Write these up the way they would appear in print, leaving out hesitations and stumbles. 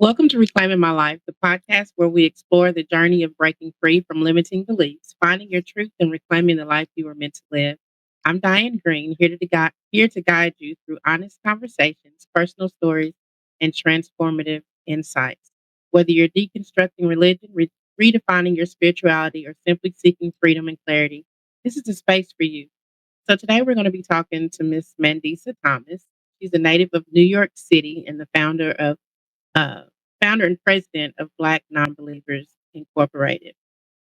Welcome to Reclaiming My Life, the podcast where we explore the journey of breaking free from limiting beliefs, finding your truth, and reclaiming the life you were meant to live. I'm Diane Green, here to guide you through honest conversations, personal stories, and transformative insights. Whether you're deconstructing religion, redefining your spirituality, or simply seeking freedom and clarity, this is the space for you. So today we're going to be talking to Miss Mandisa Thomas. She's a native of New York City and the uh, founder and president of Black Nonbelievers Incorporated.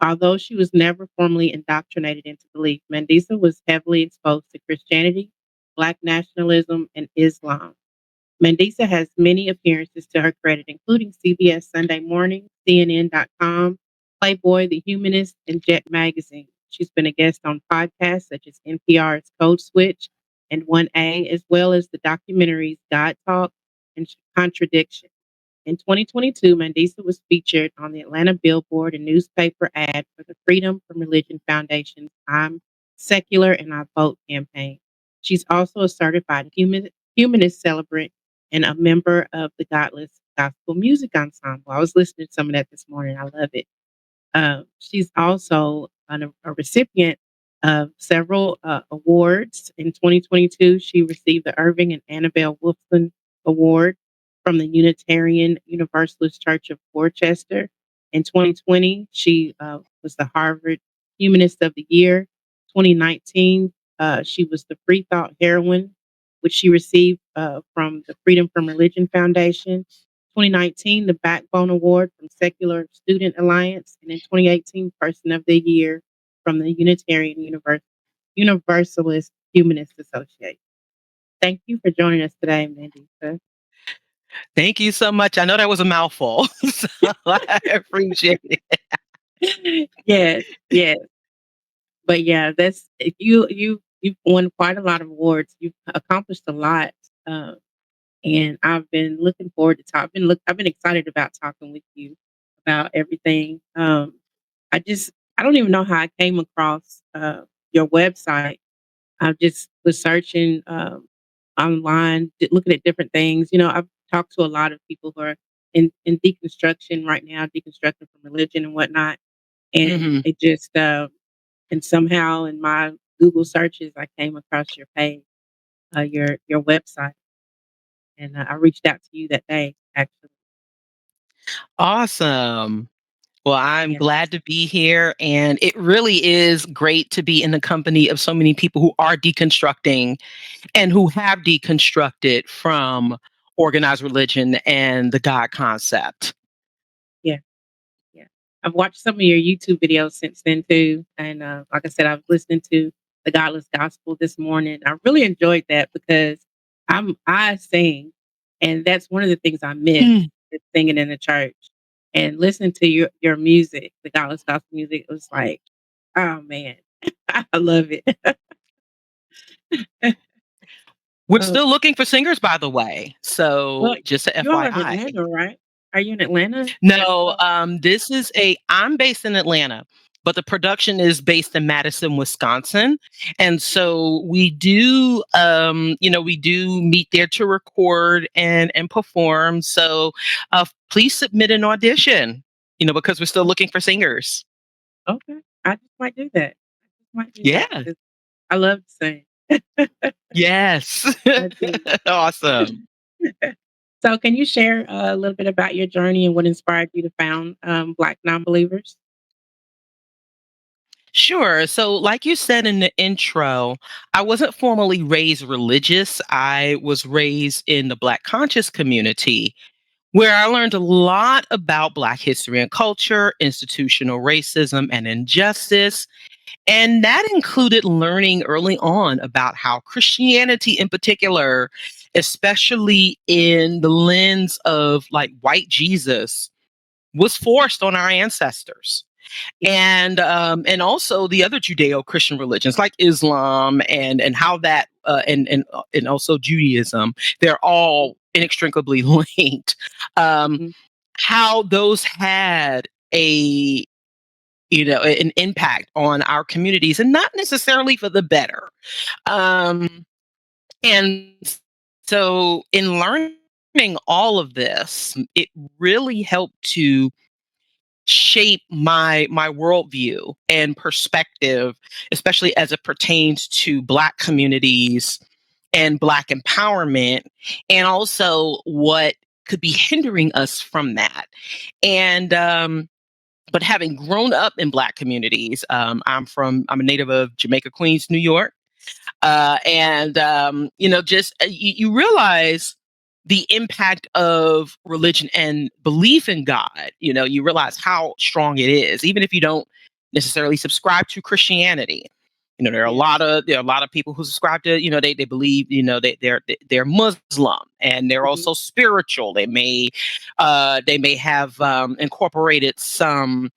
Although she was never formally indoctrinated into belief, Mandisa was heavily exposed to Christianity, Black nationalism, and Islam. Mandisa has many appearances to her credit, including CBS Sunday Morning, CNN.com, Playboy, The Humanist, and Jet Magazine. She's been a guest on podcasts such as NPR's Code Switch and 1A, as well as the documentaries God Talk and Contradiction. In 2022, Mandisa was featured on the Atlanta Billboard and newspaper ad for the Freedom from Religion Foundation's I'm Secular and I Vote campaign. She's also a certified humanist celebrant and a member of the Godless Gospel Music Ensemble. I was listening to some of that this morning. I love it. She's also a recipient of several awards. In 2022, she received the Irving and Annabelle Wolfson Award from the Unitarian Universalist Church of Worcester. In 2020, she was the Harvard Humanist of the Year. 2019, she was the Free Thought Heroine, which she received from the Freedom from Religion Foundation. 2019, the Backbone Award from Secular Student Alliance, and in 2018, Person of the Year from the Unitarian Universalist Humanist Association. Thank you for joining us today, Mandisa. Thank you so much. I know that was a mouthful, so I appreciate it. Yes, yes, but yeah, that's you've won quite a lot of awards. You've accomplished a lot, uh, and I've been looking forward to talk. I've been excited about talking with you about everything. I just I don't even know how I came across your website. I just was searching online, looking at different things. I've talked to a lot of people who are in deconstruction right now, deconstructing from religion and whatnot, and Mhm. it just and somehow in my Google searches, I came across your page, your website, and I reached out to you that day. Actually, Awesome. Well, I'm yeah, glad to be here, and it really is great to be in the company of so many people who are deconstructing and who have deconstructed from organized religion and the God concept. yeah. Yeah. I've watched some of your YouTube videos since then too. And like I said, I was listening to the Godless Gospel this morning. I really enjoyed that because I sing, and that's one of the things I miss Mm. is singing in the church. And listening to your music, the Godless Gospel music, it was like, oh man, I love it. We're uh, still looking for singers, by the way. well, So, just a you all are in FYI. Atlanta, right? Are you in Atlanta? No, this is I'm based in Atlanta, but the production is based in Madison, Wisconsin. And so we do meet there to record and perform. So please submit an audition, because we're still looking for singers. Okay, I just might do that. I just might do that Yeah. 'cause I love to sing. Yes. I do. Awesome. So, can you share a little bit about your journey and what inspired you to found Black Nonbelievers? Sure. So, like you said in the intro, I wasn't formally raised religious. I was raised in the Black conscious community where I learned a lot about Black history and culture, institutional racism and injustice. And that included learning early on about how Christianity, in particular, especially in the lens of like white Jesus, was forced on our ancestors, Yeah. and also the other Judeo-Christian religions like Islam and how that and also Judaism, they're all inextricably linked. Um, Mhm. how those had a an impact on our communities, and not necessarily for the better. And so in learning learning all of this, it really helped to shape my worldview and perspective, especially as it pertains to Black communities and Black empowerment, and also what could be hindering us from that. And but having grown up in Black communities, I'm a native of Jamaica, Queens, New York, and just you realize the impact of religion and belief in God. You realize how strong it is, even if you don't necessarily subscribe to Christianity. Yeah. There are a lot of people who subscribe to, they believe, they're Muslim, and they're Mhm. also spiritual. They may have incorporated some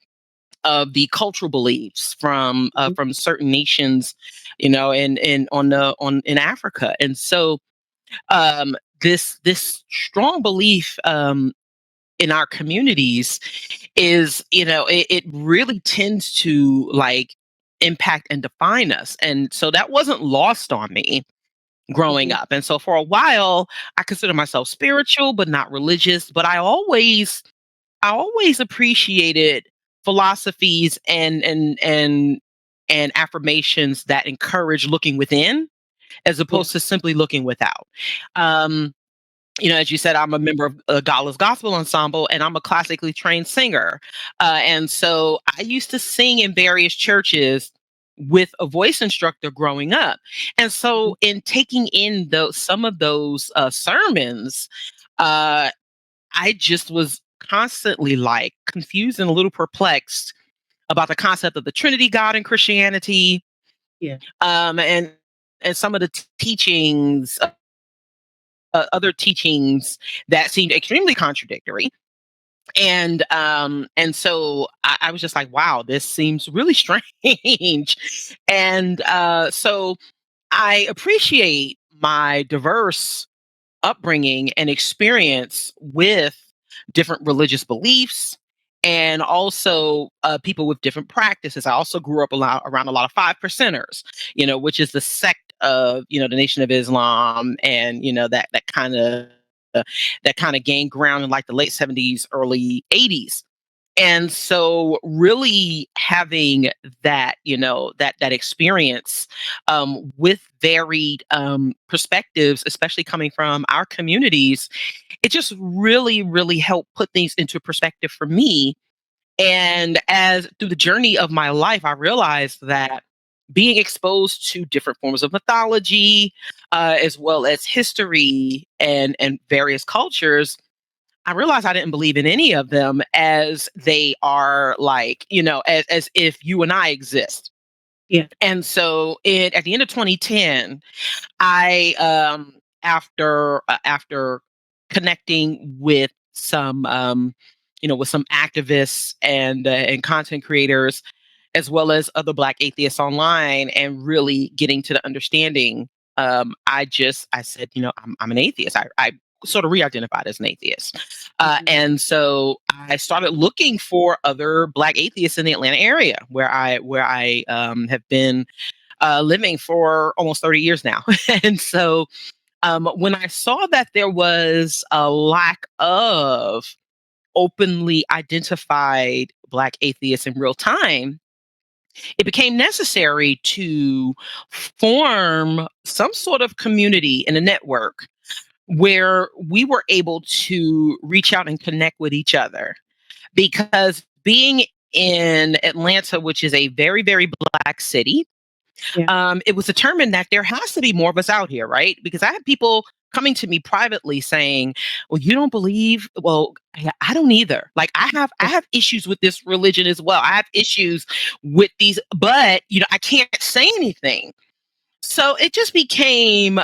of the cultural beliefs Mhm. from certain nations, in Africa. And so this strong belief in our communities is, it really tends to like impact and define us. And so that wasn't lost on me growing Mhm. up. And so for a while, I consider myself spiritual, but not religious. But I always appreciated philosophies and affirmations that encourage looking within as Yeah. opposed to simply looking without. Um, as you said, I'm a member of a Godless Gospel Ensemble, and I'm a classically trained singer. And so I used to sing in various churches with a voice instructor growing up. And Mhm. so, in taking in some of those sermons, uh, I just was constantly like confused and a little perplexed about the concept of the Trinity God in Christianity, Yeah. and some of the teachings, other teachings that seemed extremely contradictory. And so I was just like, wow, this seems really strange. And so I appreciate my diverse upbringing and experience with different religious beliefs, and also people with different practices. I also grew up around a lot of five percenters, which is the sect of, the Nation of Islam, and that kind of gained ground in like the late 70s, early 80s. And so really having that experience with varied perspectives, especially coming from our communities, it just really, really helped put things into perspective for me. And as through the journey of my life, I realized that being exposed to different forms of mythology, as well as history and various cultures, I realized I didn't believe in any of them as they are like, as if you and I exist. Yeah. And so at the end of 2010, I after connecting with some activists and content creators, as well as other Black atheists online, and really getting to the understanding, I said, I'm an atheist. I sort of re-identified as an atheist, Mhm. and so I started looking for other Black atheists in the Atlanta area, where I have been living for almost 30 years now. And so when I saw that there was a lack of openly identified Black atheists in real time, it became necessary to form some sort of community and a network where we were able to reach out and connect with each other. Because being in Atlanta, which is a very, very Black city, Yeah. it was determined that there has to be more of us out here, right? Because I had people coming to me privately saying, "Well, you don't believe? Well, I don't either. Like I Yeah. have issues with this religion as well. I have issues with these, but I can't say anything." So it became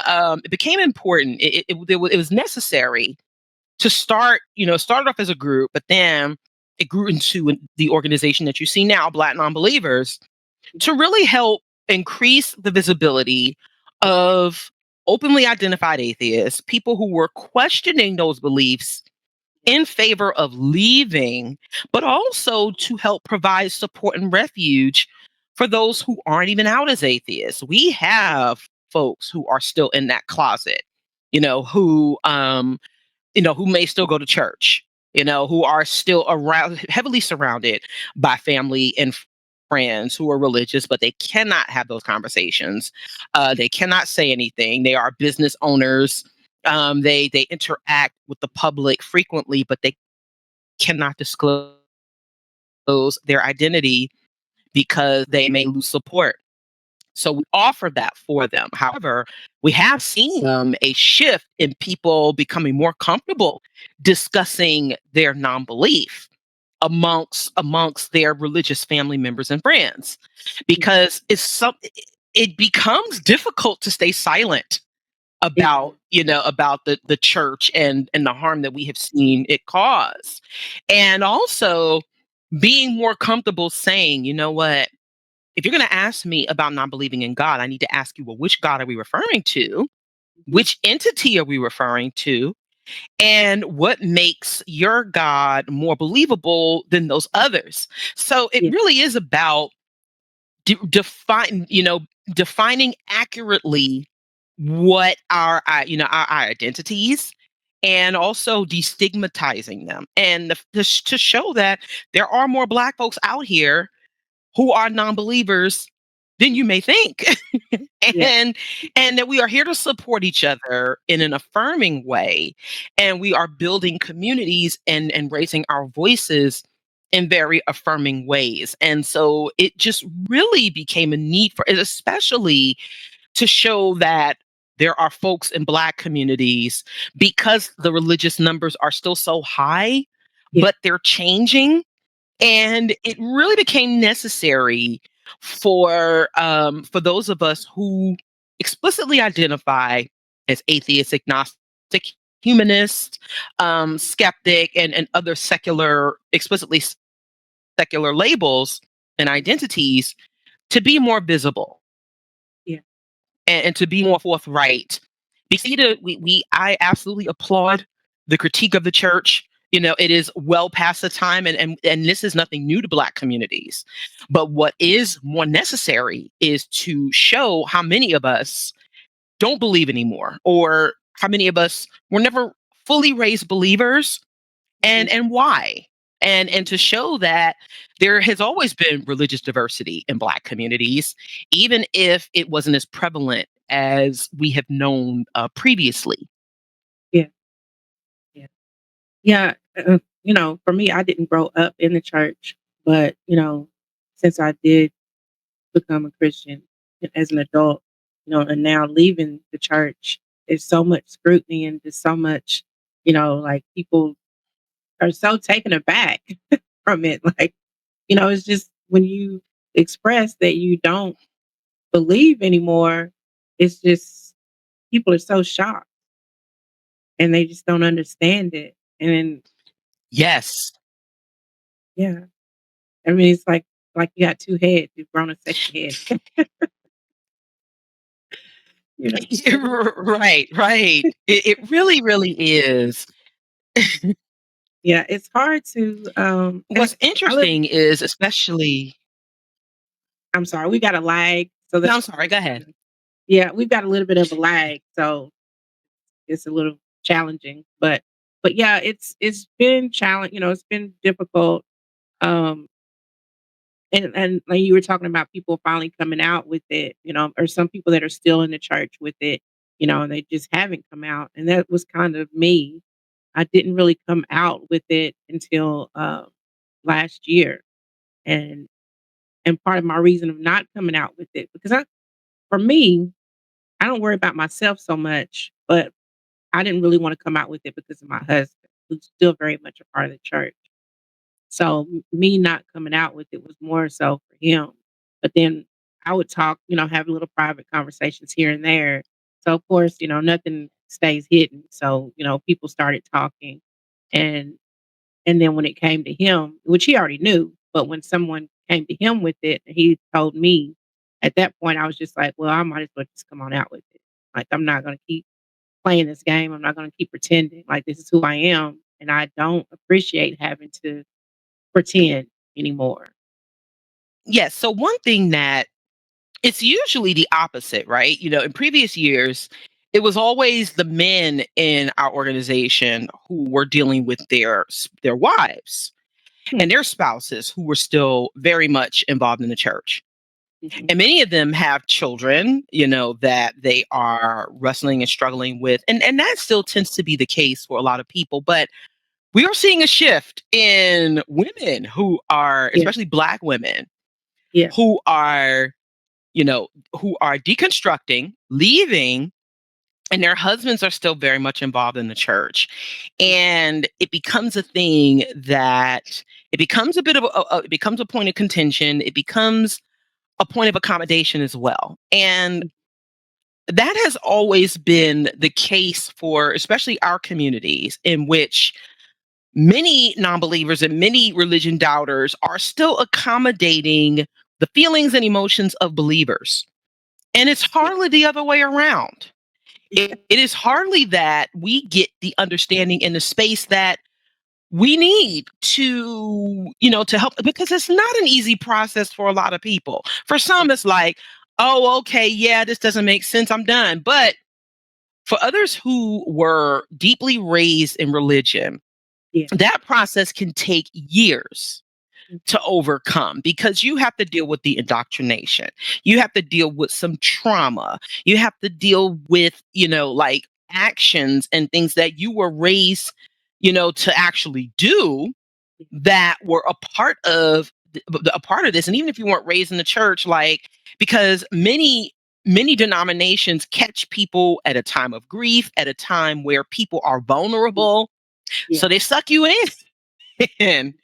important. It was necessary to start off as a group, but then it grew into the organization that you see now, Black Nonbelievers, Mhm. to really help increase the visibility of openly identified atheists, people who were questioning those beliefs in favor of leaving, but also to help provide support and refuge for those who aren't even out as atheists. We have folks who are still in that closet, who who may still go to church, who are still around, heavily surrounded by family and friends who are religious, but they cannot have those conversations. They cannot say anything. They are business owners. They interact with the public frequently, but they cannot disclose their identity because they may lose support. So we offer that for them. However, we have seen a shift in people becoming more comfortable discussing their non-belief amongst their religious family members and friends, Yeah. because it becomes difficult to stay silent It about is. about the church and the harm that we have seen it cause, and also being more comfortable saying, you know what, if you're going to ask me about not believing in God, I need to ask you, well, which God are we referring to? Mhm. Which entity are we referring to? And what makes your God more believable than those others? So it Yeah. really is about defining accurately what our identities, and also destigmatizing them, and to show that there are more Black folks out here who are non-believers than you may think. Yeah. and and that we are here to support each other in an affirming way, and we are building communities and raising our voices in very affirming ways. And so it just really became a need for it, especially to show that there are folks in Black communities, because the religious numbers are still so high, Yeah. but they're changing, and it really became necessary for those of us who explicitly identify as atheist, agnostic, humanist, skeptic, and other explicitly secular labels and identities, to be more visible, Yeah. and to be more forthright. Because I absolutely applaud the critique of the church. It is well past the time, and this is nothing new to Black communities. But what is more necessary is to show how many of us don't believe anymore, or how many of us were never fully raised believers, Mhm. and why. And to show that there has always been religious diversity in Black communities, even if it wasn't as prevalent as we have known previously. Yeah. Yeah. Yeah. For me, I didn't grow up in the church, but since I did become a Christian as an adult, and now leaving the church, there's so much scrutiny and there's so much, like people are so taken aback from it. Like, it's just when you express that you don't believe anymore, it's just people are so shocked and they just don't understand it. And then, Yes. yeah, I mean, it's like you got two heads, you've grown a second head, so Right, right. It really, really is. yeah, it's hard to, and What's I live interesting is, especially. I'm sorry, we got a lag, so No, that's I'm why sorry, go ahead. yeah, we've got a little bit of a lag, so it's a little challenging, but yeah, it's been it's been difficult, um, and like you were talking about people finally coming out with it, or some people that are still in the church with it, and they just haven't come out, and that was kind of me. I didn't really come out with it until, last year, and part of my reason of not coming out with it because for me, I don't worry about myself so much, but I didn't really wanna come out with it because of my husband, who's still very much a part of the church. So, me not coming out with it was more so for him. But then I would talk, have little private conversations here and there. So, of course, nothing stays hidden. So, people started talking, and then when it came to him, which he already knew, but when someone came to him with it, he told me, at that point, I was just like, "Well, I might as well just come on out with it." Like, I'm not gonna keep playing this game. I'm not gonna keep pretending like this is who I am, and I don't appreciate having to pretend anymore. Yes. So one thing that it's usually the opposite, right? In previous years, it was always the men in our organization who were dealing with their wives Hmm. and their spouses who were still very much involved in the church. Mhm. And many of them have children, that they are wrestling and struggling with. And that still tends to be the case for a lot of people. But we are seeing a shift in women who are, Yeah. especially Black women, Yeah. who are, who are deconstructing, leaving, and their husbands are still very much involved in the church. And it becomes a thing that it becomes a bit of it becomes a point of contention. It becomes a point of accommodation as well. And that has always been the case for especially our communities, in which many non-believers and many religion doubters are still accommodating the feelings and emotions of believers. And it's Yeah. hardly the other way around. Yeah. It is hardly that we get the understanding in the space that we need to help, because it's not an easy process for a lot of people. For some, it's like, oh, okay, yeah, this doesn't make sense. I'm done. But for others who were deeply raised in religion, Yeah. that process can take years to Mhm. overcome, because you have to deal with the indoctrination. You have to deal with some trauma. You have to deal with, like actions and things that you were raised, to actually do, Yeah. that were a part of this. And even if you weren't raised in the church, like, because many denominations catch people at a time of grief, at a time where people are Yeah. vulnerable, Yeah. so they suck you in. Mhm.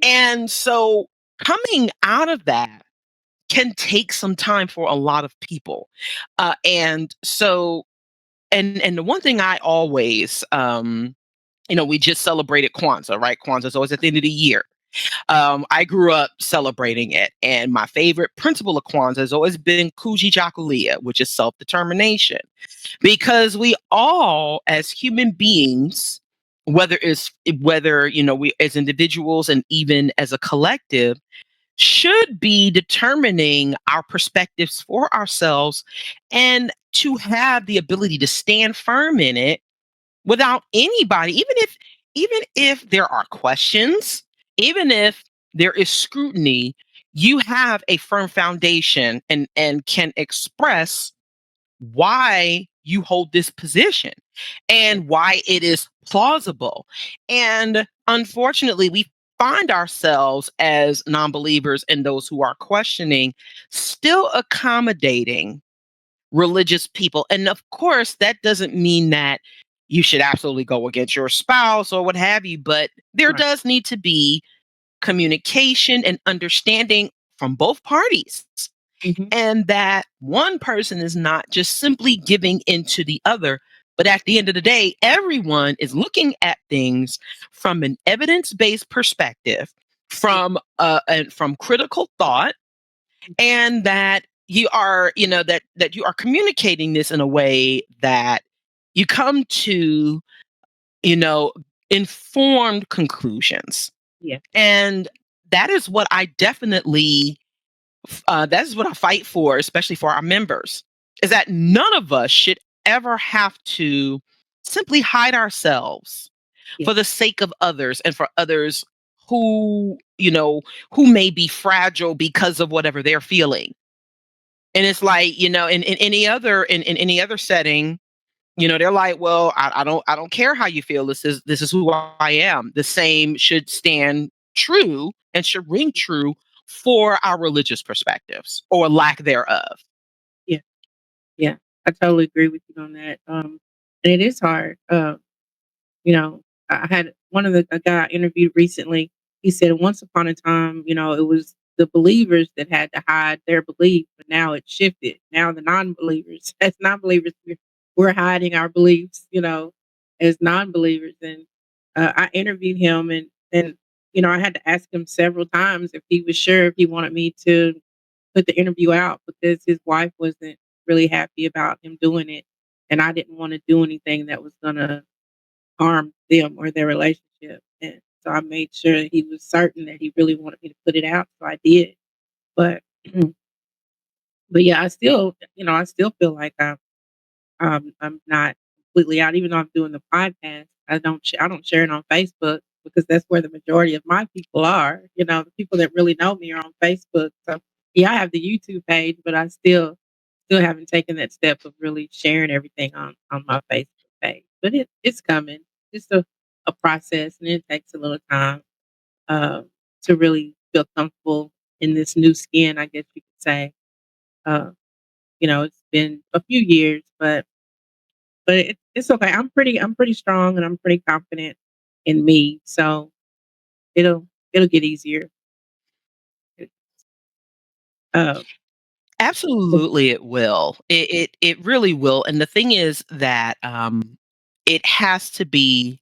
And so coming out of that can take some time for a lot of people. And so, and the one thing I always, we just celebrated Kwanzaa, right? Kwanzaa is always at the end of the year. I grew up celebrating it, and my favorite principle of Kwanzaa has always been Kujichagulia, which is self-determination, because we all, as human beings, whether we as individuals and even as a collective, should be determining our perspectives for ourselves, and to have the ability to stand firm in it without anybody, even if there are questions, even if there is scrutiny, you have a firm foundation, and can express why you hold this position Yeah. and why it is plausible. And unfortunately, we find ourselves as non-believers and those who are questioning, still accommodating religious people. And of course, that doesn't mean that you should absolutely go against your spouse or what have you, but there Right. does need to be communication and understanding from both parties. Mhm. And that one person is not just simply giving into the other, but at the end of the day, everyone is looking at things from an evidence-based perspective, Yeah. from critical thought, Mhm. and that that you are communicating this in a way that you come to, you know informed conclusions. Yeah. And that is what I definitely that is what I fight for, especially for our members, is that none of us should ever have to simply hide ourselves Yeah. for the sake of others, and for others who who may be fragile because of whatever they're feeling. And it's like, in in any other setting, they're like, well, I don't care how you feel. This is who I am. The same should stand true and should ring true for our religious perspectives or lack thereof. Yeah. Yeah. I totally agree with you on that. And it is hard. You know, I had one of the a guy I interviewed recently. He said once upon a time, it was the believers that had to hide their belief, but now it's shifted. Now the non-believers, as non-believers, we're hiding our beliefs, as non-believers. And I interviewed him, and I had to ask him several times if he was sure if he wanted me to put the interview out because his wife wasn't really happy about him doing it, and I didn't want to do anything that was gonna harm them or their relationship. And so I made sure that he was certain that he really wanted me to put it out, so I did. But but yeah, I still feel like I'm not completely out, even though I'm doing the podcast. I don't share it on Facebook because that's where the majority of my people are. You know, the people that really know me are on Facebook. So yeah, I have the YouTube page, but I still haven't taken that step of really sharing everything on my Facebook page. But it's coming. It's a process, and it takes a little time uh, to really feel comfortable in this new skin, I guess you could say. Uh, you know, it's been a few years, but it's okay. I'm pretty strong, and I'm pretty confident in me. So it'll get easier. Uh, Absolutely, it will. It really will. And the thing is that it has to be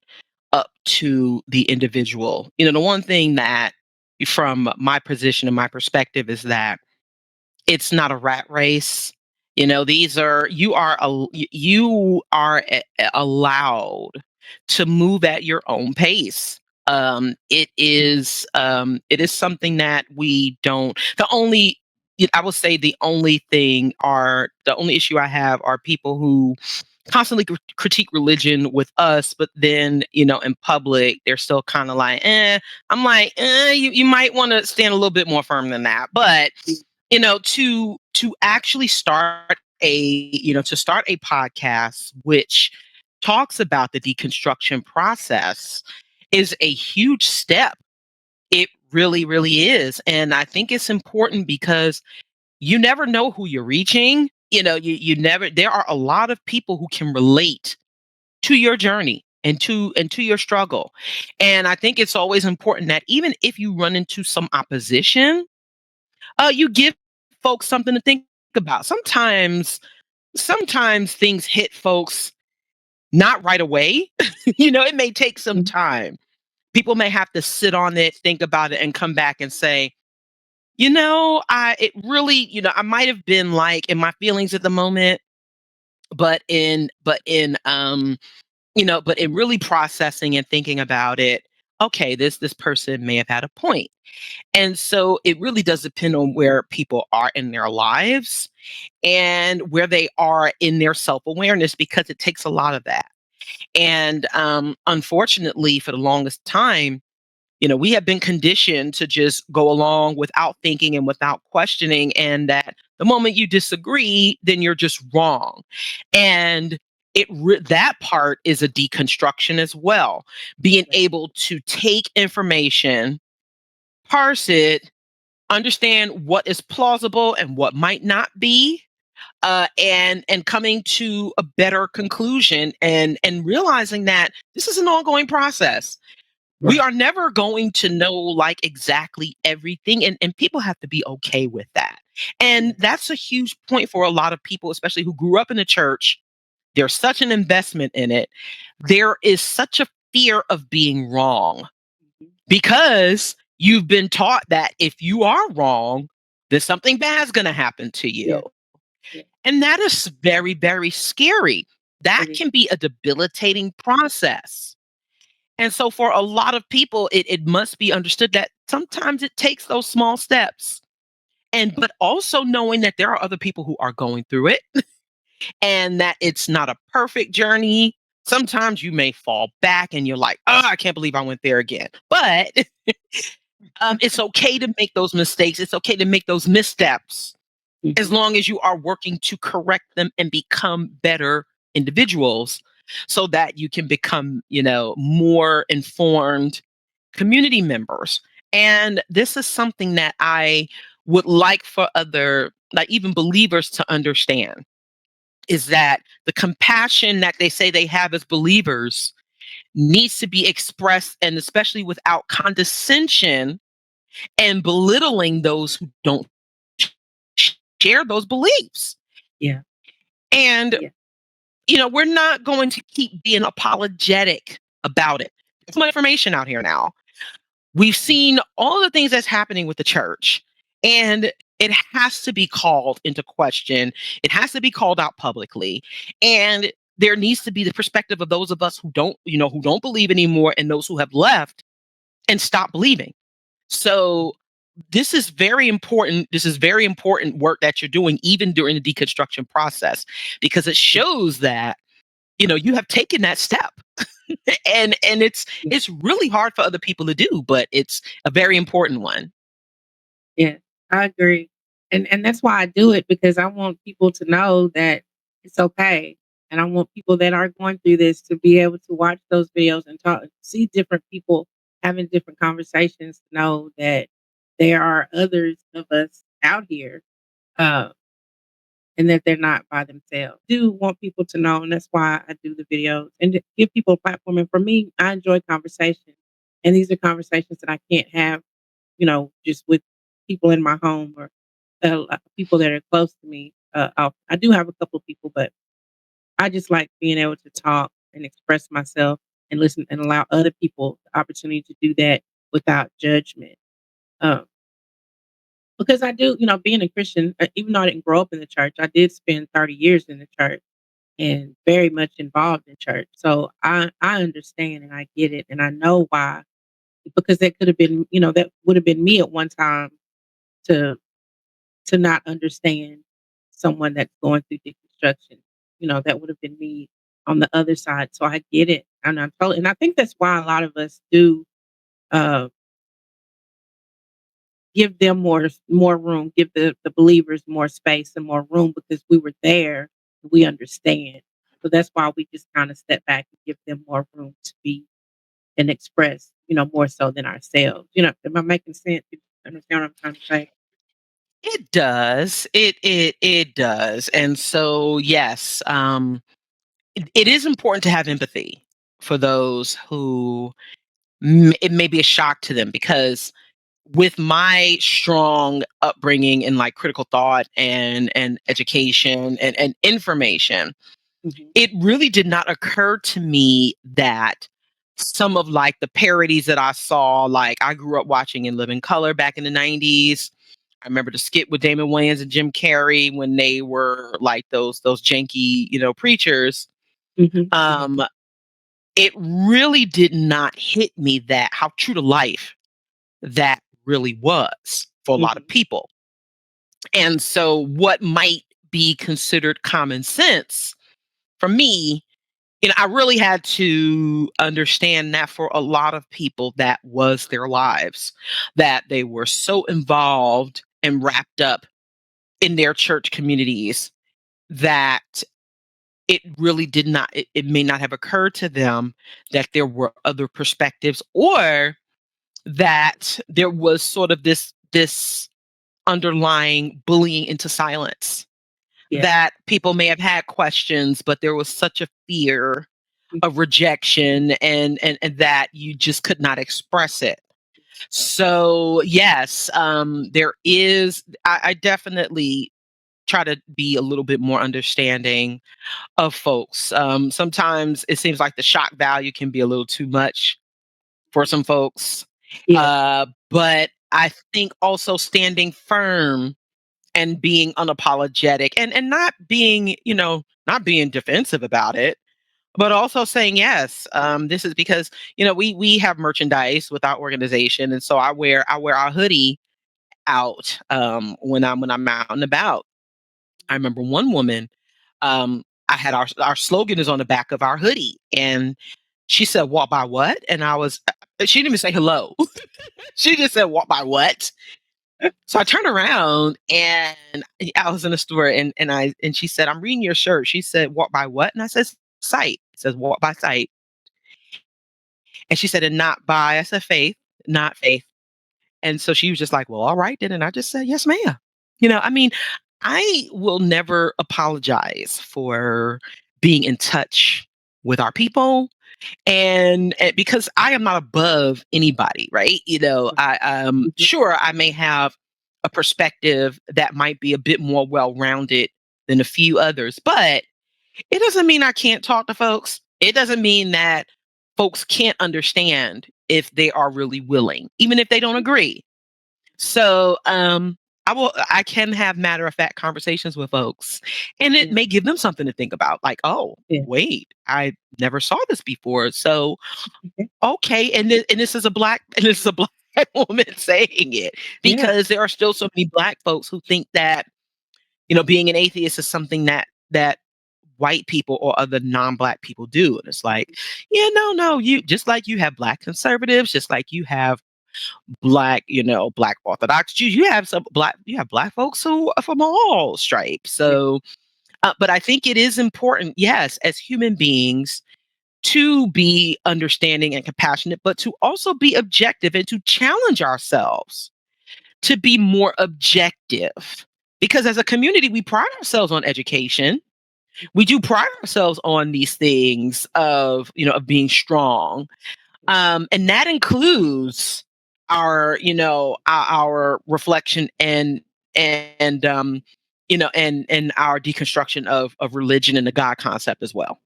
up to the individual. You know, the one thing that, from my position and my perspective, is that it's not a rat race. You know, these are you are allowed to move at your own pace. It is something that we don't. The only I will say the only issue I have are people who constantly critique religion with us, but then, in public, they're still kind of like, eh. I'm like, you might want to stand a little bit more firm than that. But to actually start a podcast which talks about the deconstruction process is a huge step. It really, really is. And I think it's important because you never know who you're reaching. You never, there are a lot of people who can relate to your journey and to your struggle. And I think it's always important that even if you run into some opposition, you give folks something to think about. Sometimes things hit folks not right away. It may take some mhm, time. People may have to sit on it, think about it, and come back and say, I might have been like in my feelings at the moment, but in really processing and thinking about it, okay, this person may have had a point. And so it really does depend on where people are in their lives and where they are in their self-awareness, because it takes a lot of that. And unfortunately, for the longest time, we have been conditioned to just go along without thinking and without questioning, and that the moment you disagree, then you're just wrong. And that part is a deconstruction as well. Being right, able to take information, parse it, understand what is plausible and what might not be, and coming to a better conclusion, and realizing that this is an ongoing process. We right, are never going to know like exactly everything, and people have to be okay with that. yeah, And that's a huge point for a lot of people, especially who grew up in the church. There's such an investment in it. There is such a fear of being wrong mhm, because you've been taught that if you are wrong, then something bad's going to happen to you. yeah, yeah, And that is very, very scary. That it is, can be a debilitating process. And so for a lot of people, it must be understood that sometimes it takes those small steps. But also knowing that there are other people who are going through it and that it's not a perfect journey. Sometimes you may fall back and you're like, oh, I can't believe I went there again. But it's okay to make those mistakes. It's okay to make those missteps, as mhm, long as you are working to correct them and become better individuals, so that you can become, more informed community members. And this is something that I would like for other, like even believers, to understand, is that the compassion that they say they have as believers needs to be expressed, and especially without condescension and belittling those who don't share those beliefs. yeah, And, yeah, we're not going to keep being apologetic about it. There's more information out here now. We've seen all the things that's happening with the church, and it has to be called into question. It has to be called out publicly. And there needs to be the perspective of those of us who don't believe anymore, and those who have left and stopped believing. So this is very important. This is very important work that you're doing, even during the deconstruction process, because it Yeah, shows that, you have taken that step. And yeah, it's really hard for other people to do, but it's a very important one. yeah, I agree. And that's why I do it, because I want people to know that it's okay. And I want people that are going through this to be able to watch those videos and talk, see different people having different conversations, to know that there are others of us out here, uh, and that they're not by themselves. Do want people to know, and that's why I do the videos and to give people a platform. And for me, I enjoy conversation, and these are conversations that I can't have, just with people in my home, or people that are close to me. I do have a couple of people, but I just like being able to talk and express myself and listen and allow other people the opportunity to do that without judgment. Um, because I do, being a Christian, even though I didn't grow up in the church, I did spend 30 years in the church and very much involved in church. So I understand and I get it and I know why, because that could have been, that would have been me at one time, to not understand someone that's going through deconstruction. That would have been me on the other side. So I get it. And I think that's why a lot of us do uh give them more room, give the believers more space and more room, because we were there, we understand. So that's why we just kind of step back and give them more room to be and express, more so than ourselves. Am I making sense? You understand what I'm trying to say? It does. It does. And so, yes, it is important to have empathy for those who it may be a shock to them, because with my strong upbringing in like critical thought and education and information, Mhm, it really did not occur to me that some of like the parodies that I saw, like I grew up watching In Living Color back in the 90s. I remember the skit with Damon Wayans and Jim Carrey when they were like those janky, preachers. mhm, mhm, Um, it really did not hit me that how true to life that really was for a lot of mhm. people. And so what might be considered common sense for me, I really had to understand that for a lot of people, that was their lives, that they were so involved and wrapped up in their church communities that it really did not, it may not have occurred to them that there were other perspectives, or that there was sort of this underlying bullying into silence, Yeah. that people may have had questions, but there was such a fear Mhm. of rejection, and that you just could not express it. So yes, there is. I definitely try to be a little bit more understanding of folks. Sometimes it seems like the shock value can be a little too much for some folks, Yeah. but I think also standing firm and being unapologetic, and not being, not being defensive about it, but also saying yes. This is because, we have merchandise with our organization, and so I wear our hoodie out, when I'm out and about. I remember one woman, I had our slogan is on the back of our hoodie, and she said, "Walk by what?" And she didn't even say hello. She just said, "Walk by what?" So I turned around, and I was in a store, and she said, "I'm reading your shirt." She said, "Walk by what?" And I said, "Sight." It says, "Walk by sight." And she said, "And not by." I said, "Faith, not faith." And so she was just like, "Well, all right then." And I just said, "Yes, ma'am." I mean, I will never apologize for being in touch with our people, and because I am not above anybody, right? Mhm. Sure, I may have a perspective that might be a bit more well-rounded than a few others, but it doesn't mean I can't talk to folks. It doesn't mean that folks can't understand if they are really willing, even if they don't agree. So, I can have matter of fact conversations with folks, and it Yeah. may give them something to think about, like, "Oh, Yeah. wait, I never saw this before." So, Okay. okay, and this is a black and this is a black black woman saying it, Yeah. because there are still so many black folks who think that, being an atheist is something that white people or other non-black people do. And it's like, yeah, no, you just like you have black conservatives, just like you have black, black Orthodox Jews, you have black folks who are from all stripes. Yeah. So, but I think it is important, yes, as human beings, to be understanding and compassionate, but to also be objective and to challenge ourselves to be more objective. Because as a community, we pride ourselves on education. We do pride ourselves on these things of being strong. And that includes our reflection and our deconstruction of religion and the God concept as well.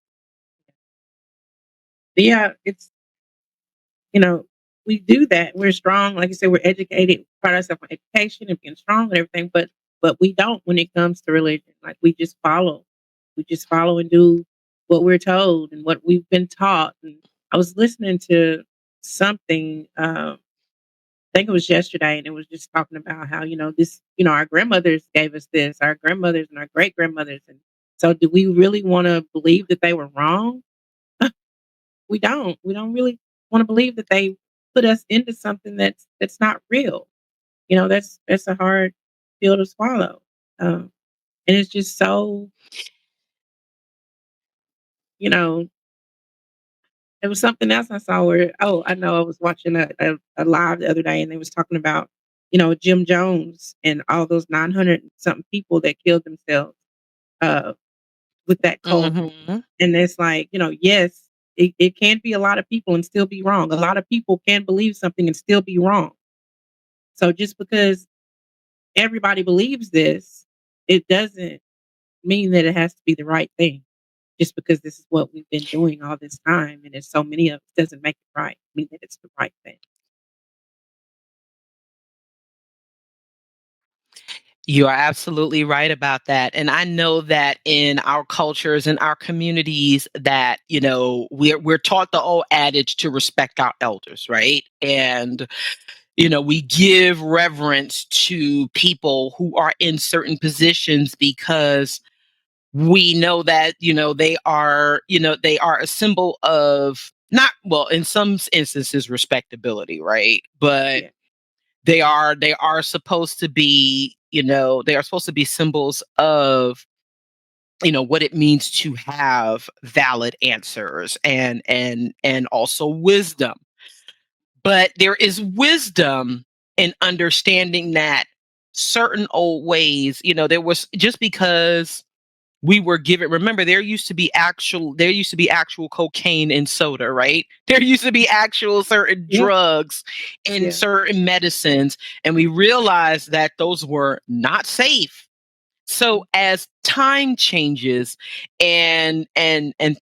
Yeah, you know, we do that. We're strong, like you said, we're educated, pride ourselves on education and being strong and everything, but we don't when it comes to religion. Like we just follow. We just follow and do what we're told and what we've been taught. And I was listening to something, I think it was yesterday, and it was just talking about how, our grandmothers gave us this, our grandmothers and our great grandmothers. And so do we really want to believe that they were wrong? We don't. We don't really want to believe that they put us into something that's not real. That's a hard pill to swallow. And it's just so, you know, there was something else I saw where, oh, I know I was watching a live the other day and they was talking about, Jim Jones and all those 900 something people that killed themselves uh, with that cult. Hmm. And it's like, yes, it can be a lot of people and still be wrong. A lot of people can believe something and still be wrong. So just because everybody believes this, it doesn't mean that it has to be the right thing. Just because this is what we've been doing all this time and there's so many of us doesn't make it right. Mean that it's the right thing. You are absolutely right about that. And I know that in our cultures and our communities that, we're taught the old adage to respect our elders, right? And, we give reverence to people who are in certain positions because we know that, they are a symbol of not, well, in some instances, respectability, right? But Yeah. they are supposed to be, they are supposed to be symbols of, what it means to have valid answers and also wisdom. But there is wisdom in understanding that certain old ways, there was, just because we were given, remember, there used to be actual cocaine in soda, right? There used to be actual certain Yeah. drugs in Yeah. certain medicines, and we realized that those were not safe. So Mhm. as time changes and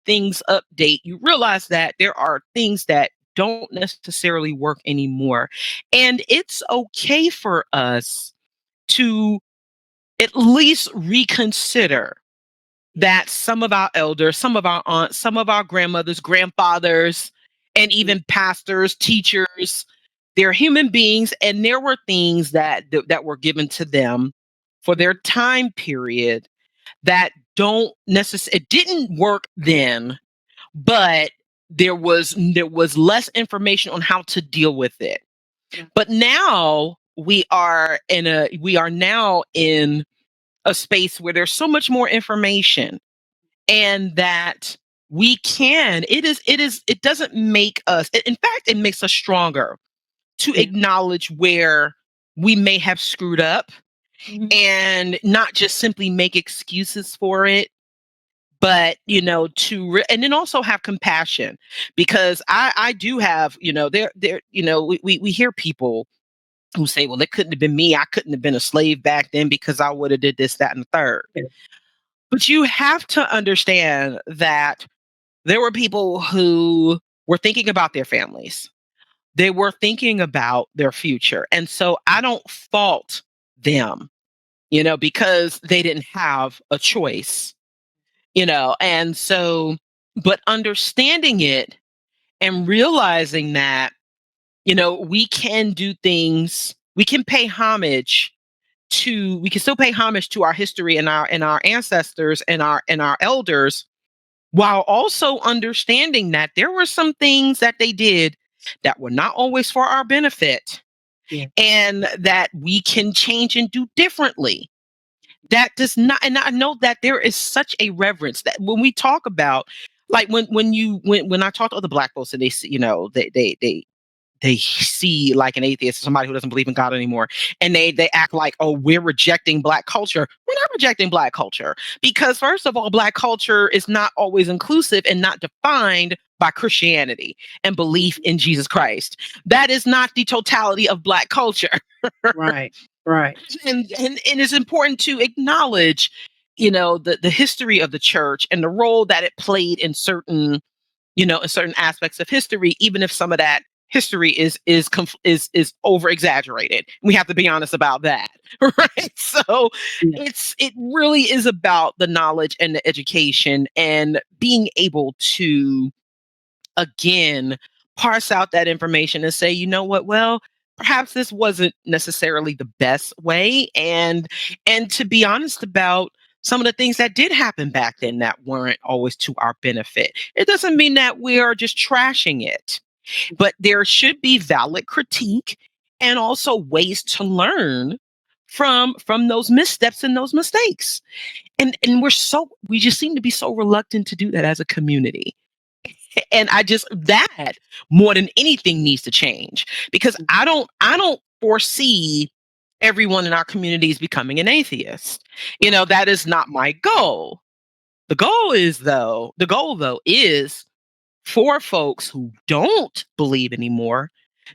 things update, you realize that there are things that don't necessarily work anymore. And it's okay for us to at least reconsider Yeah. that some of our elders, some of our aunts, some of our grandmothers, grandfathers, and Yeah. even pastors, teachers, they're human beings, and there were things that were given to them for their time period that don't necessarily, it didn't work then, but there was less information on how to deal with it. Yeah. But now we are now in a space where there's so much more information, and that it doesn't make us, in fact, it makes us stronger to Yeah. acknowledge where we may have screwed up, Mhm. and not just simply make excuses for it, but and then also have compassion. Because I do have, there we hear people who say, well, it couldn't have been me, I couldn't have been a slave back then because I would have did this, that, and the third. Yeah. But you have to understand that there were people who were thinking about their families. They were thinking about their future. And so I don't fault them, because they didn't have a choice, and so, but understanding it and realizing that We can do things, we can pay homage we can still pay homage to our history and our ancestors and our elders, while also understanding that there were some things that they did that were not always for our benefit, Yeah. and that we can change and do differently. That does not, and I know that there is such a reverence that when we talk about, like, when I talk to other Black folks, and they see, they see like an atheist, somebody who doesn't believe in God anymore, and they act like, oh, we're rejecting Black culture. We're not rejecting Black culture, because first of all, Black culture is not always inclusive and not defined by Christianity and belief in Jesus Christ. That is not the totality of Black culture. Right. Right. And it's important to acknowledge, the history of the church and the role that it played in certain aspects of history, even if some of that history is over exaggerated. We have to be honest about that, right? So Yeah. it really is about the knowledge and the education and being able to, again, parse out that information and say, you know what, well, perhaps this wasn't necessarily the best way, and to be honest about some of the things that did happen back then that weren't always to our benefit. It doesn't mean that we are just trashing it, but there should be valid critique and also ways to learn from those missteps and those mistakes. And we just seem to be so reluctant to do that as a community. And that more than anything needs to change, because I don't foresee everyone in our communities becoming an atheist. Right. That is not my goal. The goal though is for folks who don't believe anymore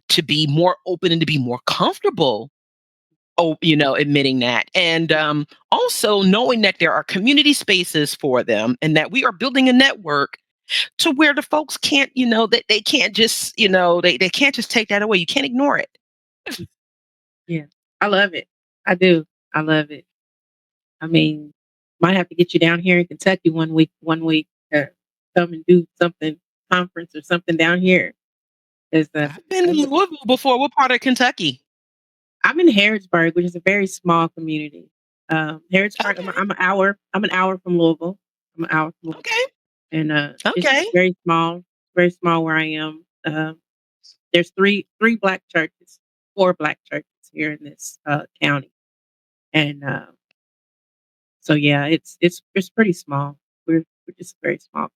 to be more open and to be more comfortable, admitting that. And also knowing that there are community spaces for them, and that we are building a network to where the folks can't, that they can't just, they can't just take that away. You can't ignore it. Yeah. I love it. I do. I love it. I mean, might have to get you down here in Kentucky one week to come and do something, conference or something down here. 'Cause, I've been I in would Louisville before. What part of Kentucky? I'm in Harrodsburg, which is a very small community. Harrodsburg, Okay. I'm an hour from Louisville. I'm an hour from Louisville. Okay. And, it's Okay. very small where I am. There's three Black churches, 4 Black churches here in this, county. And, so yeah, it's pretty small. We're just very small,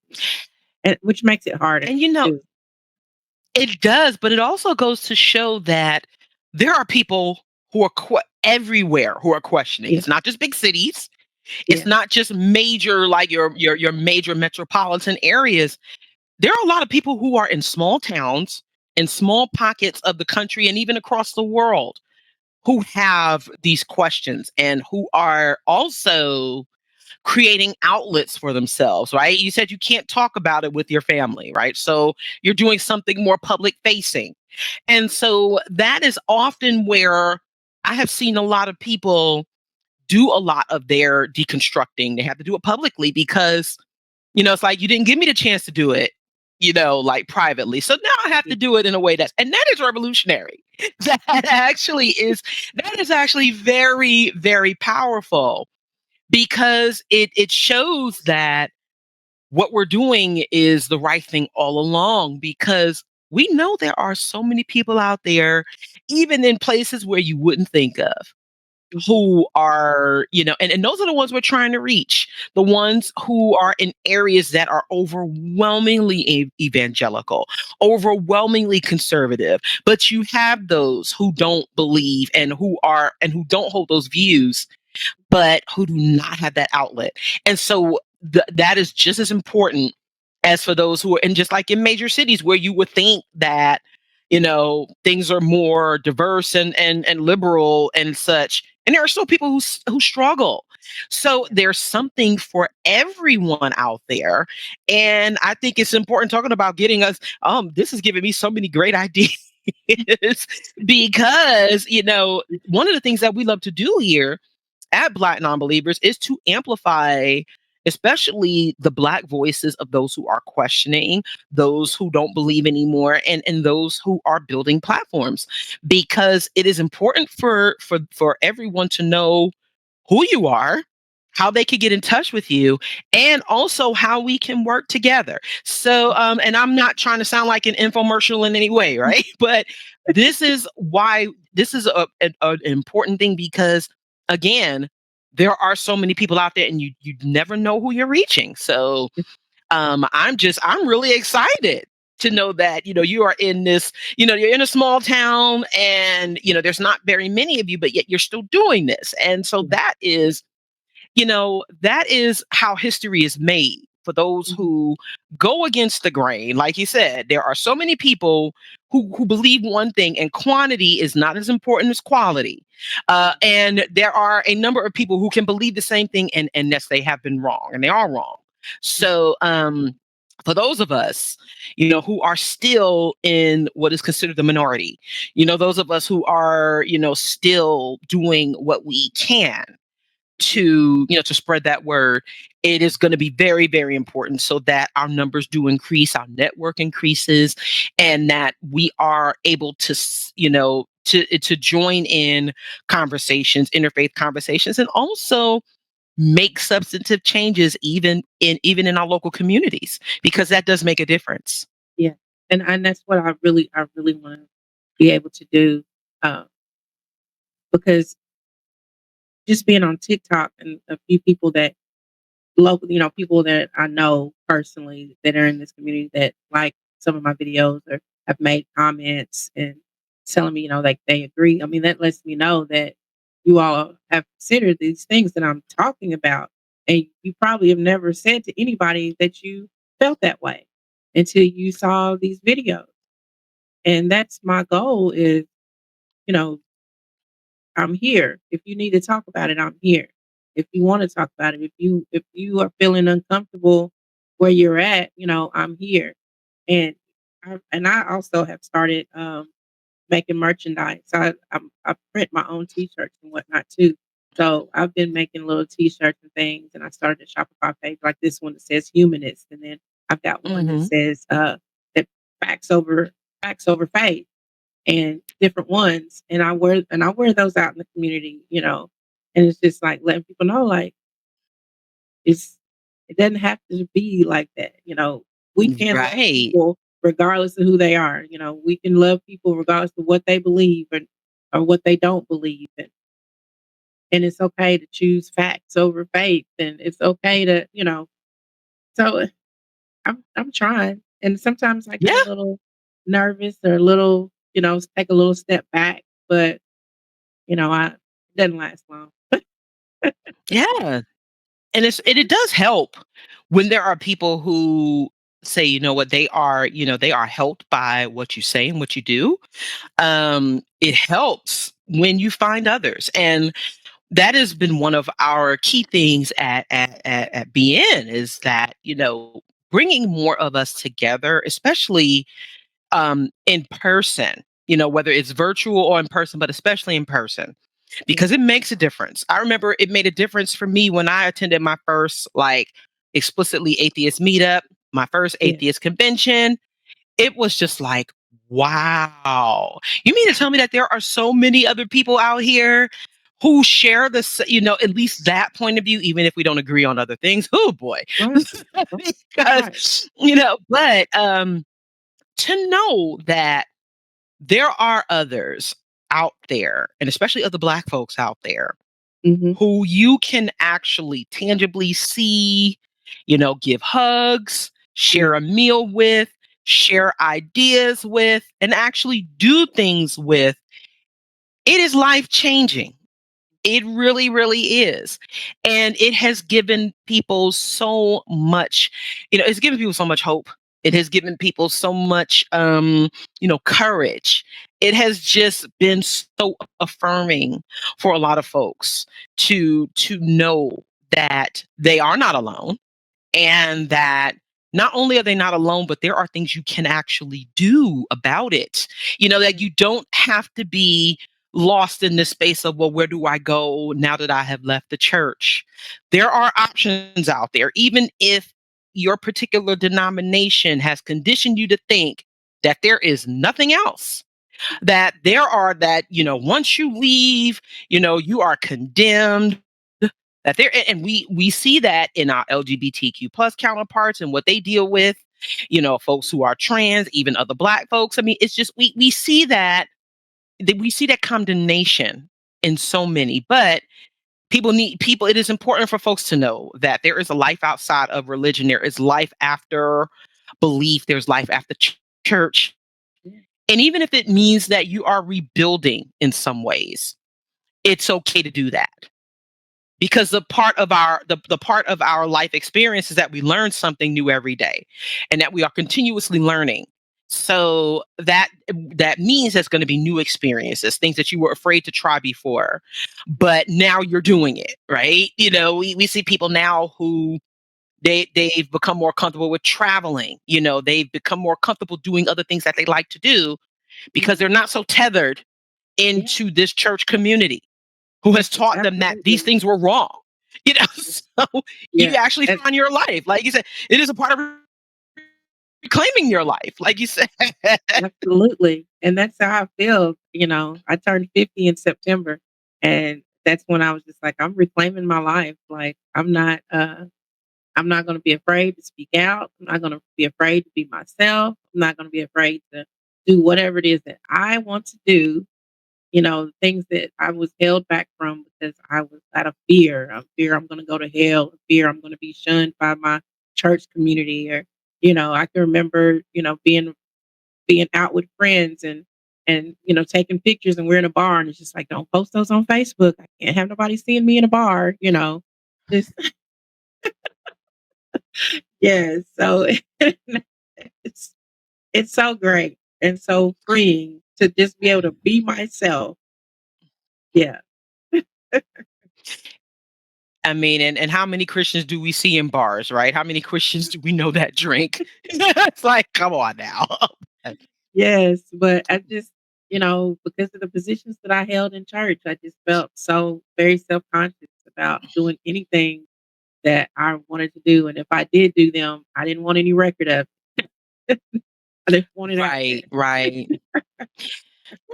and which makes it harder And too. it does, but it also goes to show that there are people who are everywhere who are questioning. Yeah, It's not just big cities. It's yeah, not just major, like your major metropolitan areas. There are a lot of people who are in small towns, in small pockets of the country, and even across the world, who have these questions and who are also creating outlets for themselves, right? You said you can't talk about it with your family, right? So you're doing something more public facing. And so that is often where I have seen a lot of people do a lot of their deconstructing. They have to do it publicly because, it's like, you didn't give me the chance to do it, like privately. So now I have yeah, to do it in a way and that is revolutionary. That that is actually very, very powerful, because it shows that what we're doing is the right thing all along, because we know there are so many people out there, even in places where you wouldn't think of, mhm, who are, and those are the ones we're trying to reach, the ones who are in areas that are overwhelmingly evangelical, overwhelmingly conservative. But you have those who don't believe and who don't hold those views, but who do not have that outlet. And so that is just as important as for those who are in, just like in major cities where you would think that, things are more diverse and liberal and such. And there are still people who struggle. So there's something for everyone out there. And I think it's important talking about getting us, this is giving me so many great ideas. Because, one of the things that we love to do here at Black Nonbelievers is to amplify especially the Black voices of those who are questioning, those who don't believe anymore, and those who are building platforms, because it is important for everyone to know who you are, how they could get in touch with you, and also how we can work together. So, and I'm not trying to sound like an infomercial in any way, right? But this is why this is an important thing, because again, there are so many people out there, and you never know who you're reaching. So, I'm really excited to know that you are in this, you're in a small town, and there's not very many of you, but yet you're still doing this. And so Yeah. that is how history is made for those Mhm. who go against the grain. Like you said, there are so many people who believe one thing, and quantity is not as important as quality. Yeah. And there are a number of people who can believe the same thing, and yes, they have been wrong, and they are wrong. Mhm. So, for those of us, who are still in what is considered the minority, those of us who are, still doing what we can Mhm. to spread that word, it is going to be very, very important, so that our numbers do increase, our network increases, and that we are able to to join in conversations, interfaith conversations, and also make substantive changes, even in our local communities, because that does make a difference. Yeah. And that's what I really want to be able to do, uh, because just being on TikTok and a few people that local, people that I know personally that are in this community that like some of my videos or have made comments and telling me, like they agree. I mean, that lets me know that you all have considered these things that I'm talking about. And you probably have never said to anybody that you felt that way until you saw these videos. And that's my goal is, you know, I'm here. If you need to talk about it, I'm here. If you want to talk about it, if you are feeling uncomfortable where you're at, I'm here. And I also have started making merchandise. I print my own t-shirts and whatnot too. So I've been making little t-shirts and things, and I started a Shopify page like this one that says humanist, and then I've got one that Hmm. says that facts over facts over faith and different ones, and I wear those out in the community, and it's just like letting people know, like it's it doesn't have to be like that, We can love Right. people regardless of who they are, we can love people regardless of what they believe and or what they don't believe, and it's okay to choose facts over faith, and it's okay to, so I'm trying, and sometimes I get a Yeah. little nervous or a little, take a little step back, but I it doesn't last long. Yeah. And it does help when there are people who say, what, they are helped by what you say and what you do. It helps when you find others, and that has been one of our key things at BN, is that bringing more of us together, especially in person, whether it's virtual or in person, but especially in person, Yeah, because it makes a difference. I remember it made a difference for me when I attended my first, like, explicitly atheist meetup, my first yeah, atheist convention. It was just like, wow. You mean to tell me that there are so many other people out here who share this, at least that point of view, even if we don't agree on other things? Oh boy. right, right, right. Because, but to know that there are others out there, and especially other Black folks out there, Mhm, who you can actually tangibly see, give hugs, yeah, share a meal with, share ideas with, and actually do things with. It is life changing. It really, really is. And it has given people so much, it's given people so much hope. It has given people so much, courage. It has just been so affirming for a lot of folks to know that they are not alone, and that not only are they not alone, but there are things you can actually do about it. That yeah, you don't have to be lost in this space of, well, where do I go now that I have left the church? There are options out there, even if your particular denomination has conditioned you to think that there is nothing else, that there are, that, once you leave, you are condemned, that there, and we see that in our LGBTQ plus counterparts and what they deal with, folks who are trans, even other Black folks. I mean, it's just, we see that condemnation in so many. But people, it is important for folks to know that there is a life outside of religion. There is life after belief. There's life after church. Yeah. And even if it means that you are rebuilding in some ways, it's okay to do that, because the part of our life experience is that we learn something new every day, and that we are continuously learning. So that means there's going to be new experiences, things that you were afraid to try before, but now you're doing it, right? We see people now who they've become more comfortable with traveling. They've become more comfortable doing other things that they like to do, because Mhm. they're not so tethered Yeah. into this church community who has taught them that these Absolutely. things were wrong. Yeah. So you Yeah. actually And find your life. Like you said, it is a part of reclaiming your life, like you said. absolutely. And that's how I feel. I turned 50 in September, and that's when I was just like, I'm reclaiming my life. Like, I'm not going to be afraid to speak out. I'm not going to be afraid to be myself. I'm not going to be afraid to do whatever it is that I want to do. Things that I was held back from because I was out of fear. Of fear I'm going to go to hell. Of fear I'm going to be shunned by my church community. Or, I can remember, being out with friends and taking pictures, and we're in a bar, and it's just like, don't post those on Facebook. I can't have nobody seeing me in a bar. Just yeah. So it's it's so great and so freeing to just be able to be myself. Yeah. I mean, and how many Christians do we see in bars, right? How many Christians do we know that drink? It's like, come on now. Yes, but I just, because of the positions that I held in church, I just felt so very self-conscious about doing anything that I wanted to do, and if I did do them, I didn't want any record of it. I didn't want it out there. Right, right,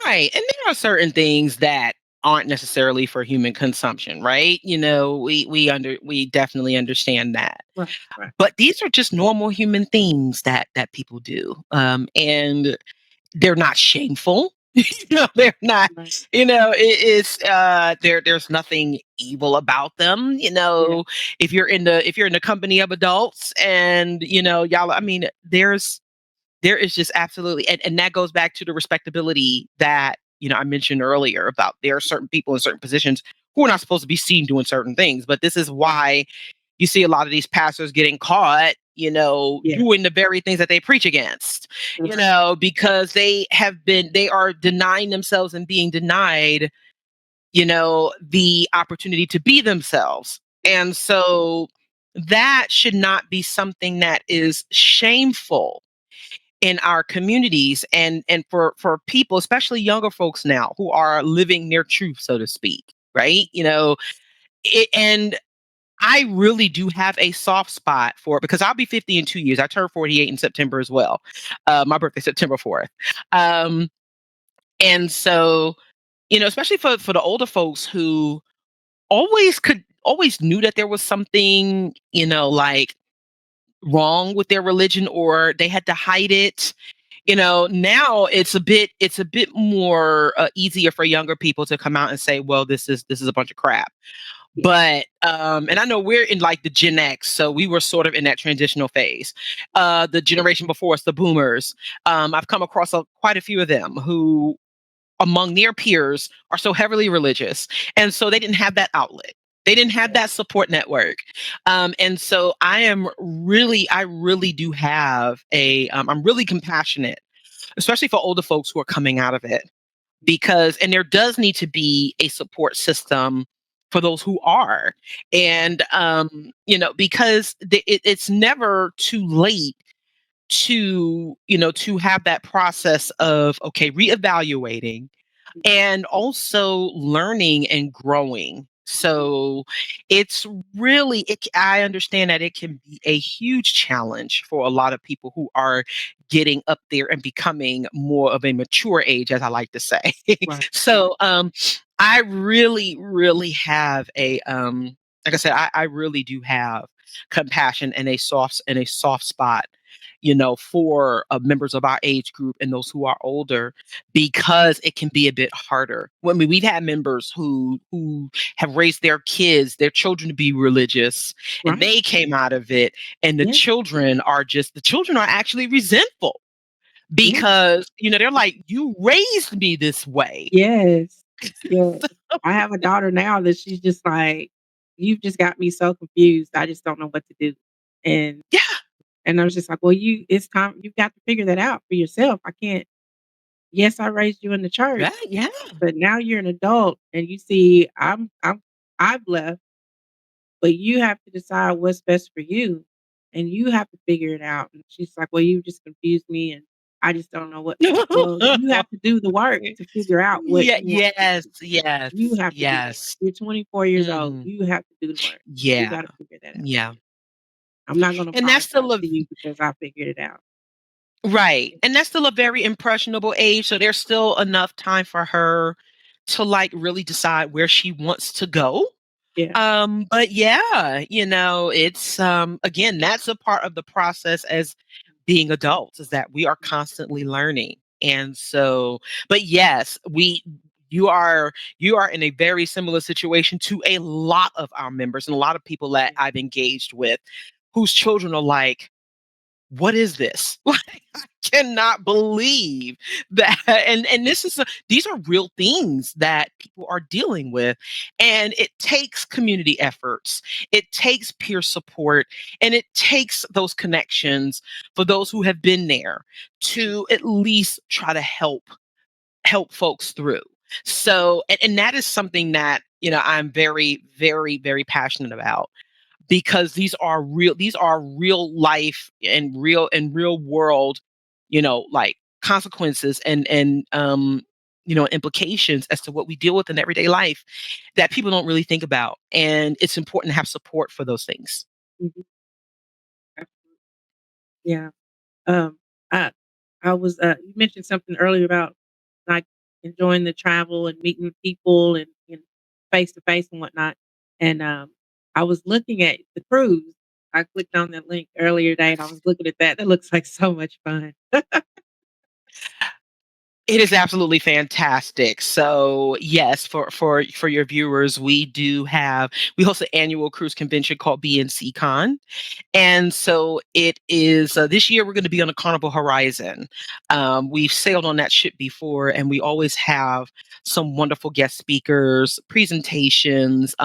right. And there are certain things that aren't necessarily for human consumption, right? We definitely understand that. Right, right, But these are just normal human things that people do. And they're not shameful. They're not, right. there's nothing evil about them. Yeah, If you're in the company of adults, and y'all, I mean, there is just absolutely, and that goes back to the respectability that I mentioned earlier, about there are certain people in certain positions who are not supposed to be seen doing certain things. But this is right. why you see a lot of these pastors getting caught, Yeah, doing the very things that they preach against, right. because they are denying themselves and being denied, the opportunity to be themselves. And so that should not be something that is shameful in our communities, and for people, especially younger folks now, who are living their truth, so to speak, right? And I really do have a soft spot for it, because I'll be 50 in 2 years. I turned 48 in September as well. My birthday, September 4th. Um, and so, especially for the older folks who always knew that there was something, like, wrong with their religion, or they had to hide it. Now it's a bit more easier for younger people to come out and say, well, this is a bunch of crap. Yeah, But and I know we're in, like, the Gen X, so we were sort of in that transitional phase. The generation before us, the boomers, I've come across quite a few of them who, among their peers, are so heavily religious, and so they didn't have that outlet. They didn't have yeah, that support network. And so I really do have I'm really compassionate, especially for older folks who are coming out of it, because, and there does need to be a support system for those who are. And because it's never too late to have that process of, okay, reevaluating, Mhm. and also learning and growing. Mhm. So it's really, I understand that it can be a huge challenge for a lot of people who are getting up there and becoming more of a mature age, as I like to say. Right. So I really, really have like I said, I really do have compassion and a soft spot, for members of our age group and those who are older, because it can be a bit harder. Well, I mean, we've had members who have raised their kids, their children to be religious, and Right. they came out of it, and Yeah. the children are actually resentful Yeah. because they're like, you raised me this way. Yes. Yeah. I have a daughter now that she's just like, "You've just got me so confused. I just don't know what to do." And Yeah, and I was just like, "Well, it's time. You've got to figure that out for yourself. I can't. Yes, I raised you in the church, right, yeah. but now you're an adult and you see I've left, but you have to decide what's best for you and you have to figure it out." And she's like, "Well, you just confused me and I just don't know what." Well, you have to do the work to figure out what Yeah, you want to yes, do. yes, You have to do the work. yes. You're 24 years old. Mhm. You have to do the work. You Yeah, gotta figure that out. yeah. I'm not gonna And that's apologize still a to you because I figured it out. Right, and that's still a very impressionable age, so there's still enough time for her to, like, really decide where she wants to go. Yeah. But yeah, it's, again, that's a part of the process as being adults, is that we are constantly learning. And so, but yes, you are in a very similar situation to a lot of our members and a lot of people that I've engaged with whose children are like, what is this? Like, I cannot believe that. And these are real things that people are dealing with. And it takes community efforts, it takes peer support, and it takes those connections for those who have been there to at least try to help folks through. So, and that is something that, I'm very, very, very passionate about, because these are real life and real world, like, consequences and implications as to what we deal with in everyday life that people don't really think about, and it's important to have support for those things. Mhm. Yeah. Um, I I was, you mentioned something earlier about, like, enjoying the travel and meeting people and face to face and whatnot, and, I was looking at the cruise. I clicked on that link earlier today, and I was looking at that. That looks like so much fun. It is absolutely fantastic. So yes, for your viewers, we host an annual cruise convention called BNC Con. And so it is, this year we're going to be on the Carnival Horizon. We've sailed on that ship before, and we always have some wonderful guest speakers, presentations.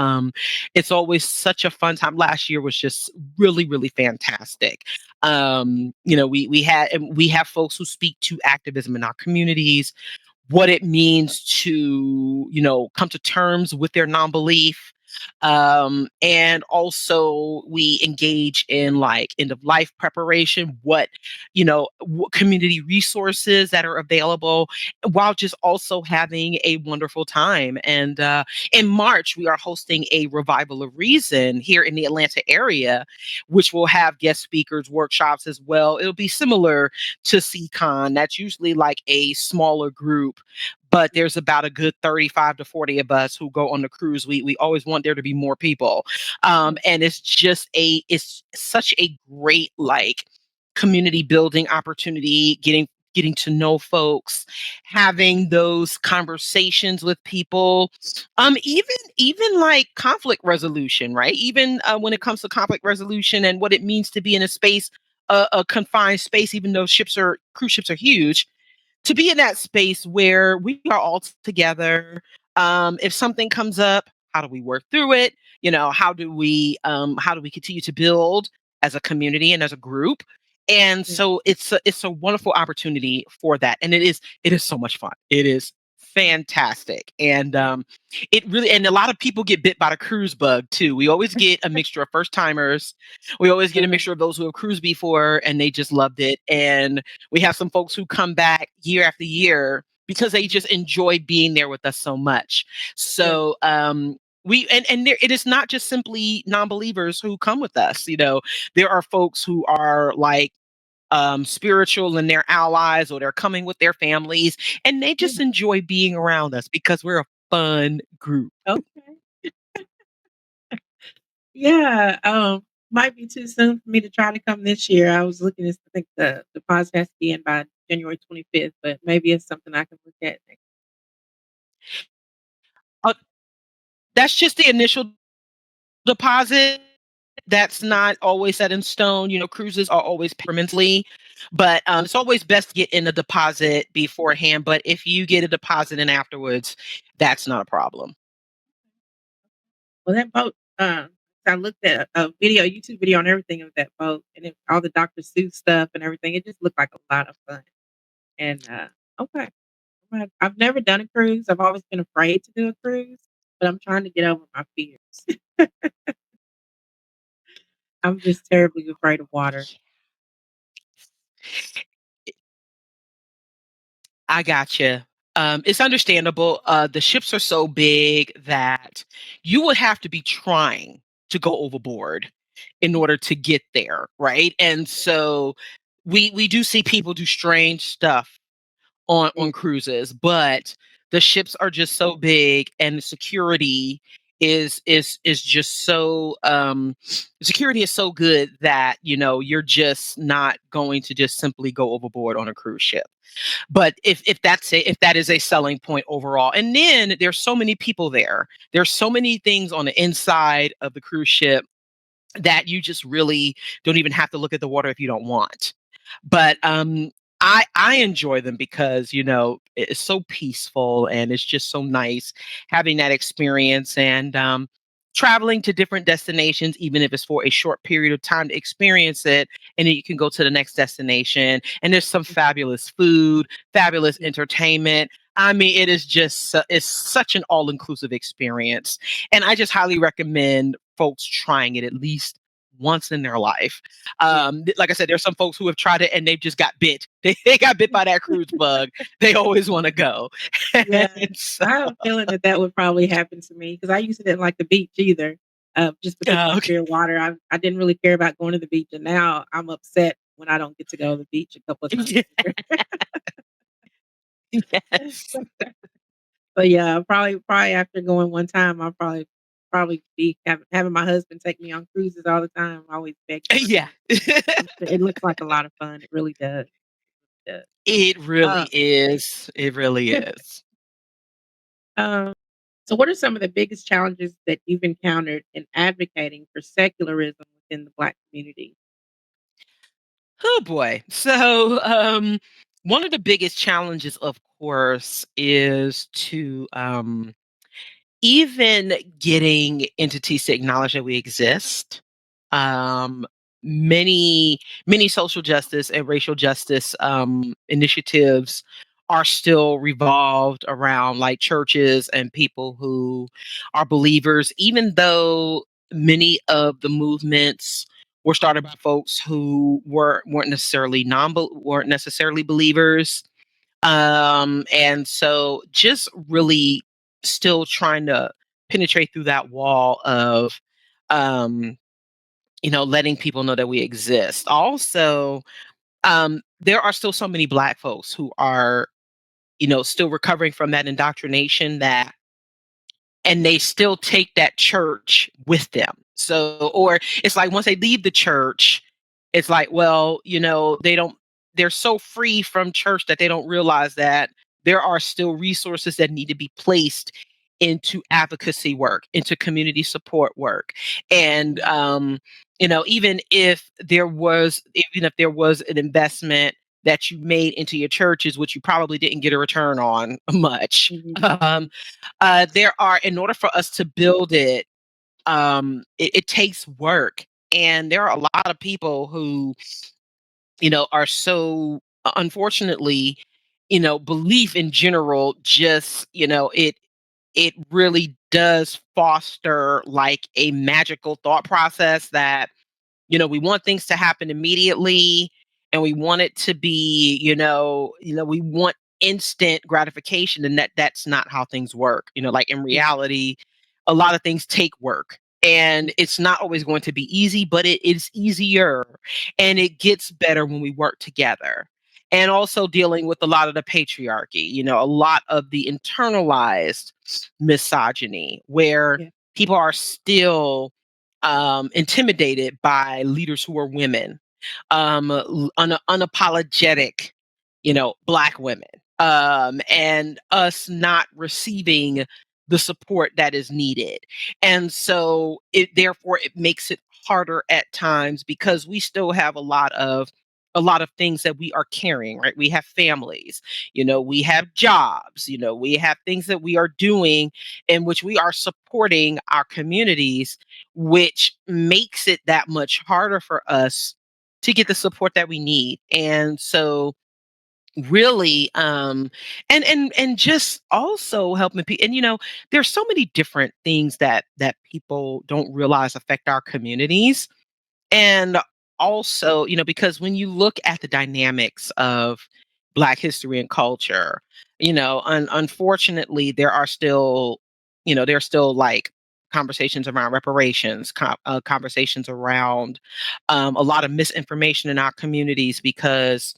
It's always such a fun time. Last year was just really, really fantastic. We have folks who speak to activism in our communities, what it means to, come to terms with their non-belief. And also we engage in, like, end of life preparation, what community resources that are available, while just also having a wonderful time. And in March, we are hosting a Revival of Reason here in the Atlanta area, which will have guest speakers, workshops as well. It'll be similar to CCon. That's usually like a smaller group, but there's about a good 35 to 40 of us who go on the cruise. We always want there to be more people. And it's such a great, like, community building opportunity, getting to know folks, having those conversations with people, even like conflict resolution, right? Even when it comes to conflict resolution and what it means to be in a space, a confined space, even though cruise ships are huge, to be in that space where we are all together. If something comes up, how do we work through it? How do we continue to build as a community and as a group? And Yeah. so it's a wonderful opportunity for that, and it is so much fun. It is fantastic, and it really, and a lot of people get bit by the cruise bug too. We always get a mixture of first timers. We always get a Uh, mixture of those who have cruised before and they just loved it, and we have some folks who come back year after year because they Mhm. just enjoy being there with us so much. Yeah. So and there, it is not just simply non-believers who come with us. There are folks who are like spiritual and they're allies, or they're coming with their families, and they Yeah. just enjoy being around us because we're a fun group. Okay. Yeah. Might be too soon for me to try to come this year. I was looking at, I think the pause has to be in by January 25th, but maybe it's something I can look at next. Uh, that's just the initial deposit. That's Mhm. not always set in stone. Cruises are always permanently, but it's always best to get in a deposit beforehand. But if you get a deposit in afterwards, that's not a problem. Well, that boat, I looked at a video, YouTube video on everything of that boat, and all the Dr. Seuss stuff and everything. It just looked like a lot of fun. And okay, I've never done a cruise. I've always been afraid to do a cruise, but I'm trying to get over my fears. I'm just terribly afraid of water. I gotcha. It's understandable. The ships are so big that you would have to be trying to go overboard in order to get there, right? And so we do see people do strange stuff on Yeah. cruises, but the ships are just so big, and the security is just so security is so good that you're just not going to just simply go overboard on a cruise ship. But if that is a selling point overall, and then there's so many people there, there's so many things on the inside of the cruise ship that you just really don't even have to look at the water if you don't want. But I enjoy them because it's so peaceful, and it's just so nice having that experience, and traveling to different destinations, even if it's for a short period of time, to experience it, and then you can go to the next destination, and there's some fabulous food, fabulous Yeah. entertainment. I mean, it is just it's such an all-inclusive experience, and I just highly recommend folks trying it at least once in their life. Yeah. Like I said, there's some folks who have tried it and they've just got bit. They got bit by that cruise bug. They always want to go. Yeah, And so, I have a feeling that that would probably happen to me because I used to didn't like the beach either, just because of the okay. fear of water. I didn't really care about going to the beach, and now I'm upset when I don't get to go to the beach a couple of times a year. Yes. But yeah, probably after going one time, I'll probably be having my husband take me on cruises all the time, always begging for Yeah. him. It looks like a lot of fun. It really does. Does. It Uh, really is. It really is. um, so what are some of the biggest challenges that you've encountered in advocating for secularism within the Black community? Oh boy. So, one of the biggest challenges, of course, is to even getting entities to acknowledge that we exist. Um, many social justice and racial justice initiatives are still revolved around like churches and people who are believers, even though many of the movements were started by folks who weren't necessarily believers. And so just really still trying to penetrate through that wall of, um, letting people know that we exist. Also, there are still so many Black folks who are, still recovering from that indoctrination, and they still take that church with them. So, or it's like once they leave the church, it's like, well, they're so free from church that they don't realize that there are still resources that need to be placed into advocacy work, into community support work. And, Mhm, even if there was an investment that you made into your churches, which you probably didn't get a return on much. mhm, Um, mhm, there are, in order for us to build it, it takes work. And there are a lot of people who, are so unfortunately, belief in general just, it really does foster like a magical thought process that we want things to happen immediately, and we want it to be, we want instant gratification, and that's not how things work. Like in Yeah. reality, a lot of things take work. Yeah. And it's not always going to be easy, but it is easier and it gets better when we work together. And also dealing with a lot of the patriarchy, a lot of the internalized misogyny, where Yeah. people are still intimidated by leaders who are women, unapologetic, Black women, and us not receiving the support that is needed. And so it makes it harder at times because we still have a lot of things that we are carrying, right? We have families, we have jobs, we have things that we are doing in which we are supporting our communities, which makes it that much harder for us to get the support that we need. And so really and just also helping people. And there's so many different things that people don't realize affect our communities. And also, because when you look at the dynamics of Black history and culture, unfortunately, there's still like conversations around reparations, conversations around a lot of misinformation in our communities because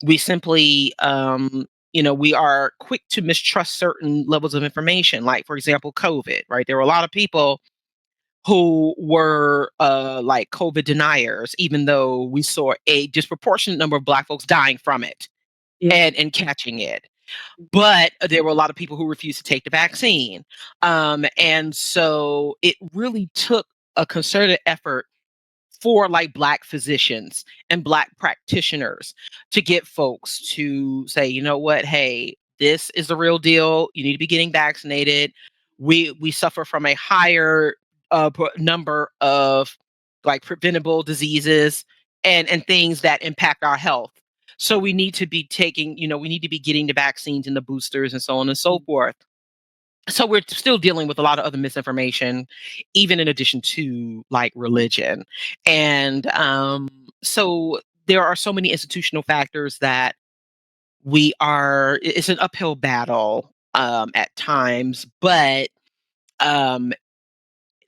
we simply, we are quick to mistrust certain levels of information. Like, for example, COVID, right? There were a lot of people who were like COVID deniers, even though we saw a disproportionate number of Black folks dying from it Yeah. and catching it. But there were a lot of people who refused to take the vaccine. And so it really took a concerted effort for like Black physicians and Black practitioners to get folks to say, you know what, hey, this is the real deal. You need to be getting vaccinated. We suffer from a higher number of like preventable diseases and things that impact our health. So we need to be taking, we need to be getting the vaccines and the boosters and so on and so Mm. forth. So we're still dealing with a lot of other misinformation, even in addition to like religion. And so there are so many institutional factors that it's an uphill battle at times. But um,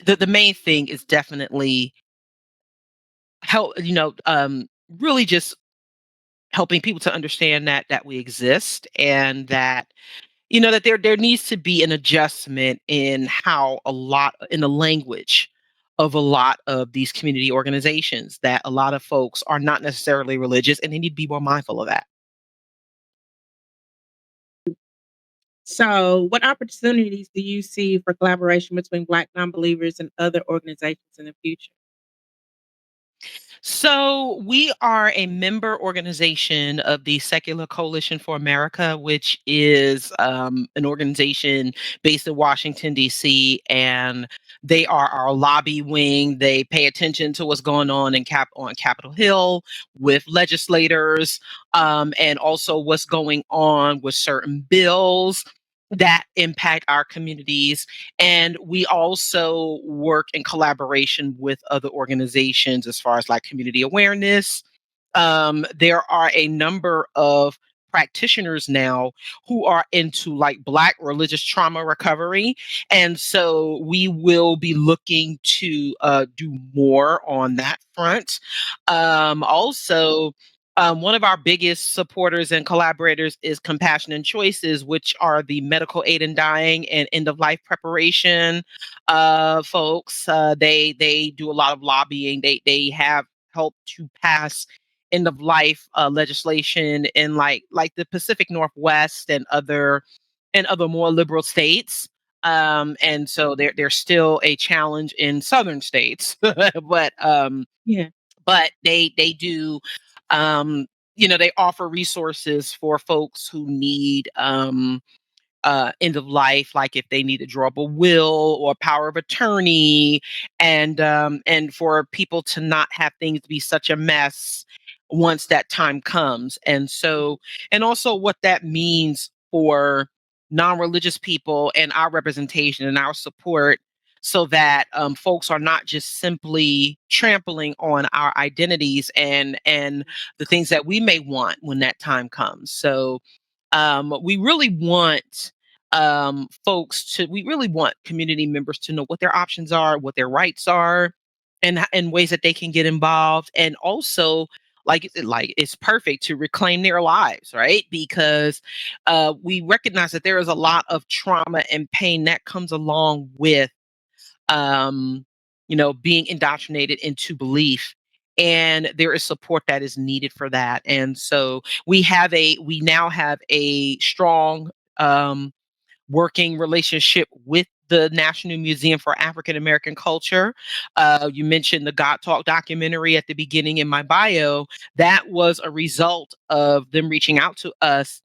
the main thing is definitely help, really just helping people to understand that we exist, and that that there needs to be an adjustment in how a lot in the language of a lot of these community organizations, that a lot of folks are not necessarily religious, and they need to be more mindful of that. So, what opportunities do you see for collaboration between Black nonbelievers and other organizations in the future? So we are a member organization of the Secular Coalition for America, which is an organization based in Washington, D.C., and they are our lobby wing. They pay attention to what's going on on Capitol Hill with legislators, and also what's going on with certain bills that impact our communities. And we also work in collaboration with other organizations as far as like community awareness. There are a number of practitioners now who are into like Black religious trauma recovery. And so we will be looking to do more on that front. Also, one of our biggest supporters and collaborators is Compassion and Choices, which are the medical aid in dying and end of life preparation folks. They do a lot of lobbying. They have helped to pass end of life legislation in like the Pacific Northwest and other more liberal states. And so there's still a challenge in southern states, Yeah. but they do, um, they offer resources for folks who need end of life, like if they need to draw up a will or power of attorney, and for people to not have things be such a mess once that time comes. And so, and also what that means for non-religious people and our representation and our support, so that folks are not just simply trampling on our identities and the things that we may want when that time comes. So We really want we really want community members to know what their options are, what their rights are, and ways that they can get involved, and also like it's perfect to reclaim their lives, right? Because we recognize that there is a lot of trauma and pain that comes along with um, being indoctrinated into belief. And there is support that is needed for that. And so we now have a strong um, working relationship with the National Museum for African American Culture. You mentioned the God Talk documentary at the beginning in my bio. That was a result of them reaching out to us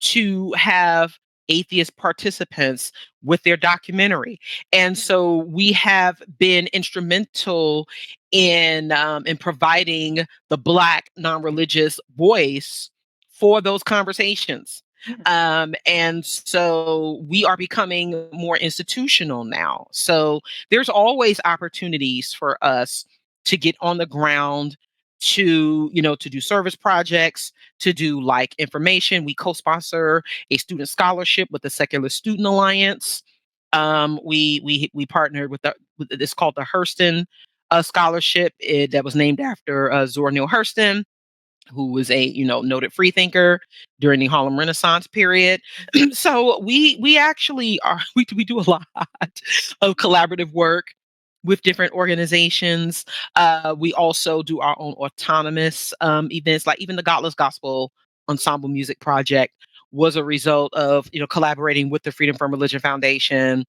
to have atheist participants with their documentary. And so we have been instrumental in providing the Black non-religious voice for those conversations. Yeah. And so we are becoming more institutional now. So there's always opportunities for us to get on the ground, to do service projects, to do like information. We co-sponsor a student scholarship with the Secular Student Alliance. We partnered with it's called the Hurston Scholarship, that was named after Zora Neale Hurston, who was a noted freethinker during the Harlem Renaissance period. So we actually are we do a lot of collaborative work with different organizations. We also do our own autonomous events, like even the Godless Gospel Ensemble Music Project was a result of collaborating with the Freedom from Religion Foundation,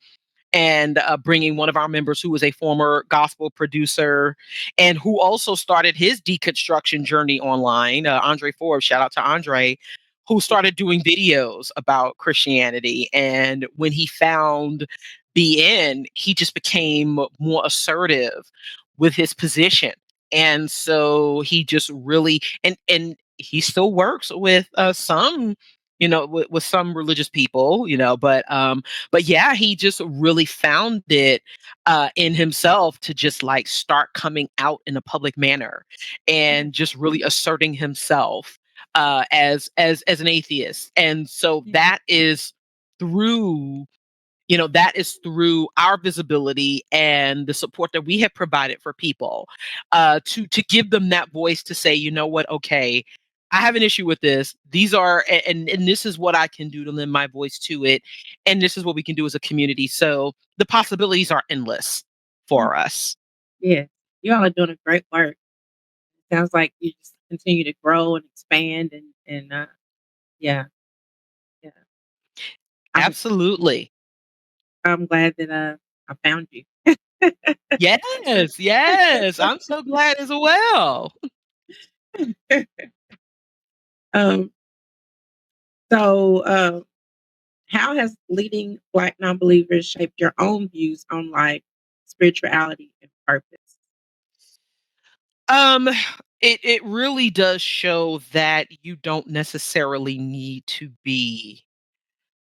and bringing one of our members who was a former gospel producer and who also started his deconstruction journey online, Andre Forbes, shout out to Andre, who started doing videos about Christianity. And when he found BN, he just became more assertive with his position. And so he just really, and he still works with some, with some religious people, but yeah, he just really found it in himself to just like start coming out in a public manner Yeah. and just really asserting himself as an atheist. And so Yeah. through that is through our visibility and the support that we have provided for people, to give them that voice to say, you know what, okay, I have an issue with this. These are and this is what I can do to lend my voice to it, and this is what we can do as a community. So the possibilities are endless Yeah. for us. Yeah. You all are doing a great work. Sounds like you just continue to grow and expand and yeah, yeah. I'm Absolutely. I'm glad that I found you. Yes, yes. I'm so glad as well. um so how has leading Black nonbelievers shaped your own views on life, spirituality, and purpose? Um, it really does show that you don't necessarily need to be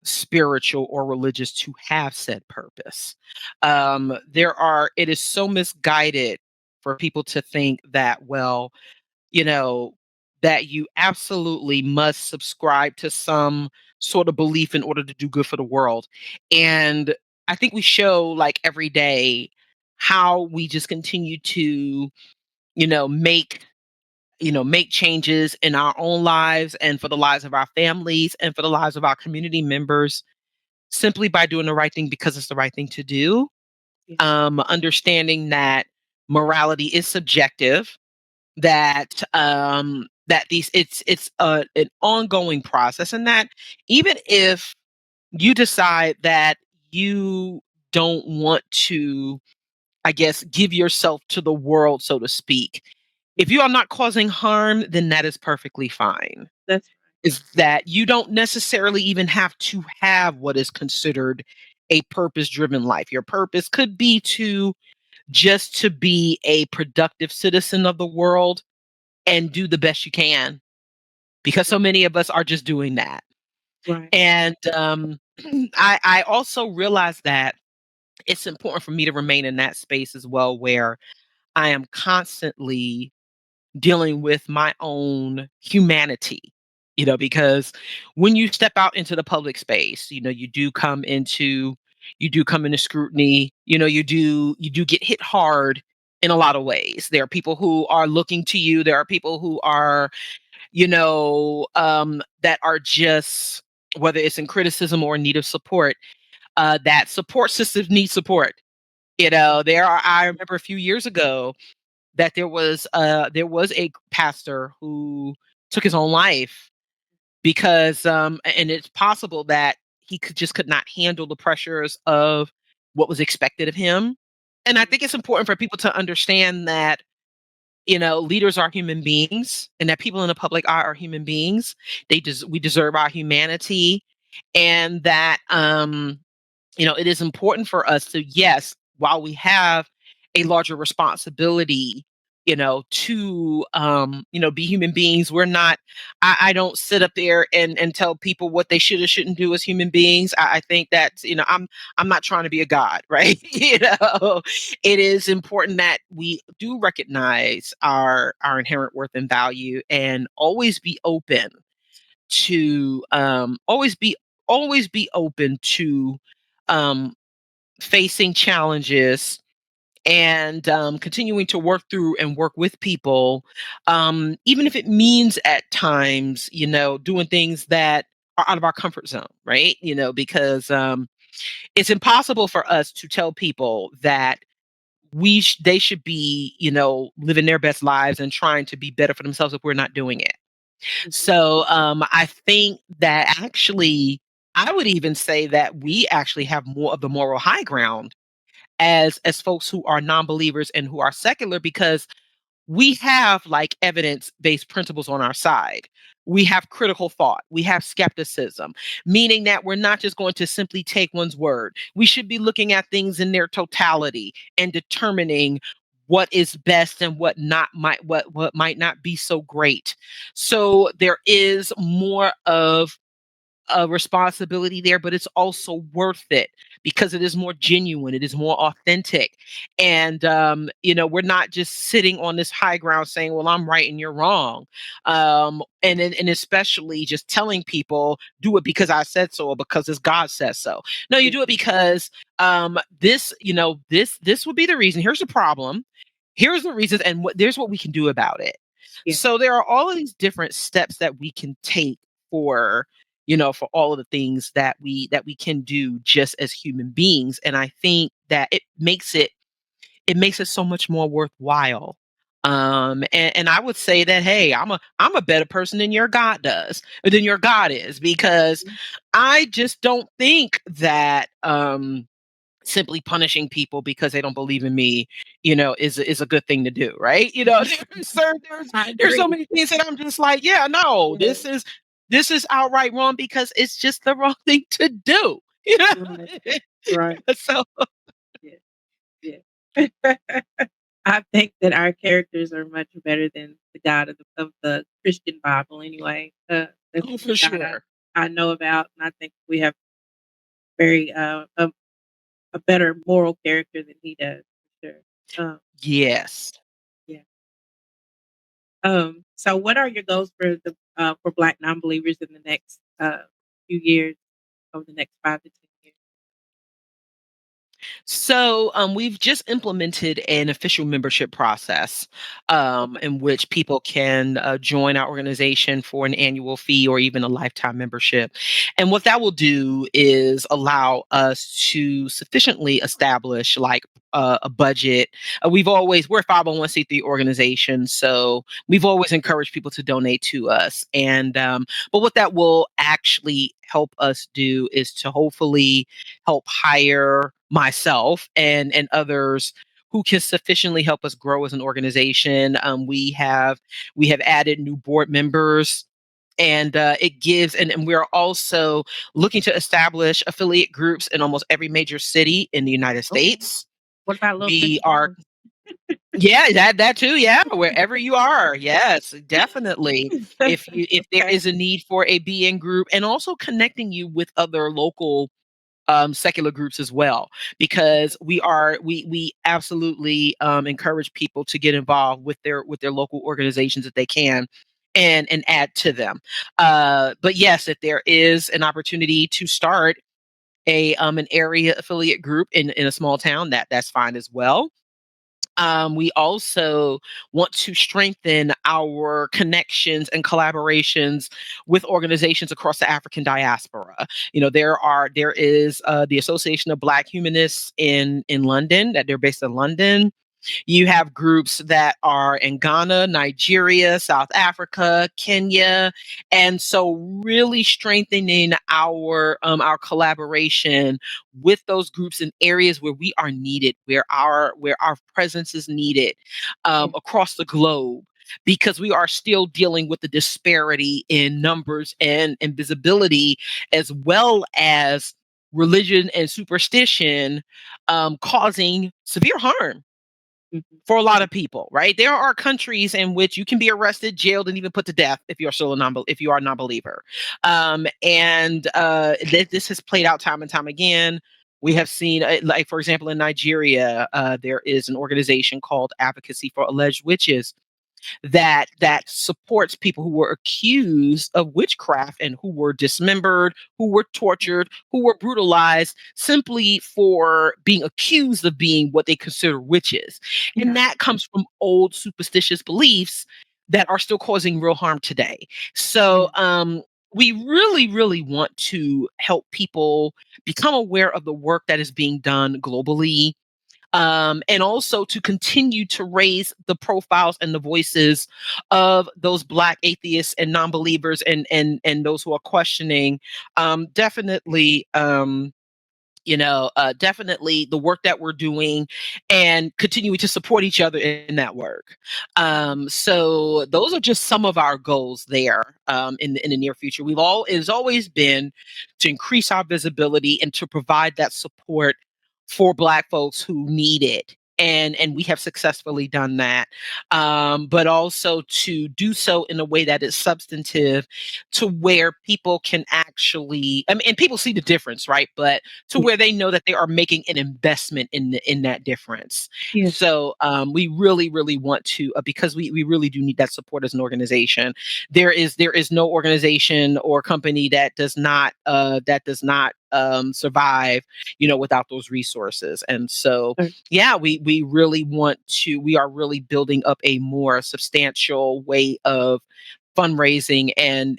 spiritual or religious to have said purpose. It is so misguided for people to think that, well, you know, that you absolutely must subscribe to some sort of belief in order to do good for the world. And I think we show like every day how we just continue to, you know, make make changes in our own lives and for the lives of our families and for the lives of our community members simply by doing the right thing because it's the right thing to do. Yeah. Understanding that morality is subjective, that these it's an ongoing process, and that even if you decide that you don't want to, I guess, give yourself to the world, so to speak, if you are not causing harm, then that is perfectly fine. That's Is that you don't necessarily even have to have what is considered a purpose driven life. Your purpose could be to be a productive citizen of the world and do the best you can, because so right. many of us are just doing that. Right. And I also realize that it's important for me to remain in that space as well, where I am constantly dealing with my own humanity. because when you step out into the public space, you do come into scrutiny, you do get hit hard in a lot of ways. There are people who are looking to you, there are people who are, that are just, whether it's in criticism or in need of support, that support systems need support. I remember a few years ago that there was a pastor who took his own life because and it's possible that he could not handle the pressures of what was expected of him. And I think it's important for people to understand that leaders are human beings, and that people in the public eye are human beings. We deserve our humanity, and that it is important for us to, yes, while we have a larger responsibility, to be human beings. We're not I don't sit up there and tell people what they should or shouldn't do as human beings. I think that, I'm not trying to be a god, right? It is important that we do recognize our inherent worth and value, and always be open to always be open to um facing challenges, and continuing to work through and work with people, even if it means at times, doing things that are out of our comfort zone, right? Because it's impossible for us to tell people that they should be, living their best lives and trying to be better for themselves if we're not doing it. Mhm. So I think that actually, I would even say that we actually have more of the moral high ground as folks who are non-believers and who are secular, because we have like evidence-based principles on our side. We have critical thought. We have skepticism, meaning that we're not just going to simply take one's word. We should be looking at things in their totality and determining what is best and what might not be so great. So there is more of a responsibility there, but it's also worth it because it is more genuine, it is more authentic. And we're not just sitting on this high ground saying, well, I'm right and you're wrong. And especially just telling people, do it because I said so, or because it's God says so. No, you Yeah. do it because this would be the reason. Here's the problem. Here's the reasons, and there's what we can do about it. Yeah. So there are all of these different steps that we can take for for all of the things that we can do just as human beings. And I think that it makes it so much more worthwhile. And I would say that, hey, I'm a better person than your God is, because Mhm. I just don't think that simply punishing people because they don't believe in me, is a good thing to do, right? I There's so agree. many things that I'm just like, yeah, no, Yeah. this is outright wrong because it's just the wrong thing to do. Right. Right. So Yeah. Yeah. I think that our characters are much better than the God of the Christian Bible anyway. That's oh, the for God sure. I know about, and I think we have very a better moral character than he does for sure. Yes. Yeah. So what are your goals for Black non-believers in the next few years, over the next 5 to 10 years? So we've just implemented an official membership process, Okay. in which people can join our organization for an annual fee or even a lifetime membership. And what that will do is allow us to sufficiently establish like a budget. We're a 501(c)(3) organization, so we've always encouraged people to donate to us. And but what that will actually help us do is to hopefully help hire myself and others who can sufficiently help us grow as an organization. We have added new board members, and it gives, and we're also looking to establish affiliate groups in almost every major city in the United Okay. States. What about little We Christian are towns? Yeah, that too. Yeah, wherever you are. Yes, definitely. If there Okay. is a need for a BN group, and also connecting you with other local secular groups as well, because Okay. we absolutely encourage people to get involved with their local organizations if they can, and add to them. But yes, if there is an opportunity to start a an area affiliate group in a small town, that's fine as well. We also want to strengthen our connections and collaborations with organizations across the African diaspora. There is the Association of Black Humanists in London, that they're based in London. You have groups that are in Ghana, Nigeria, South Africa, Kenya, and so really strengthening our collaboration with those groups in areas where we are needed, where our presence is needed Yeah. across the globe. Because we are still dealing with the disparity in numbers and visibility, as well as religion and superstition causing severe harm Mhm. for a lot Yeah. of people, right? There are countries in which you can be arrested, jailed, and even put to death if you're still a if you are a non-believer. This has played out time and time again. We have seen, like for example, in Nigeria, there is an organization called Advocacy for Alleged Witches that supports people who were accused of witchcraft and who were dismembered, who were tortured, who were brutalized simply for being accused of being what they consider witches. And Yeah. that comes from old superstitious beliefs that are still causing real harm today. So Yeah. we really, really want to help people become aware of the work that is being done globally, and also to continue to raise the profiles and the voices of those Black atheists and non-believers, and those who are questioning. Definitely, definitely the work that we're doing, and continuing to support each other in that work. So those are just some of our goals there, in the near future. It has always been to increase our visibility and to provide that support for Black folks who need it. And we have successfully done that, but also to do so in a way that is substantive, to where people can actually, I mean, and people see the difference, right? But to Yeah. where they know that they are making an investment in that difference. Yeah. So we really, really want to, because we really do need that support as an organization. There is no organization or company that does not survive, without those resources. And so, Sure. yeah, we really want to. We are really building up a more substantial way of fundraising and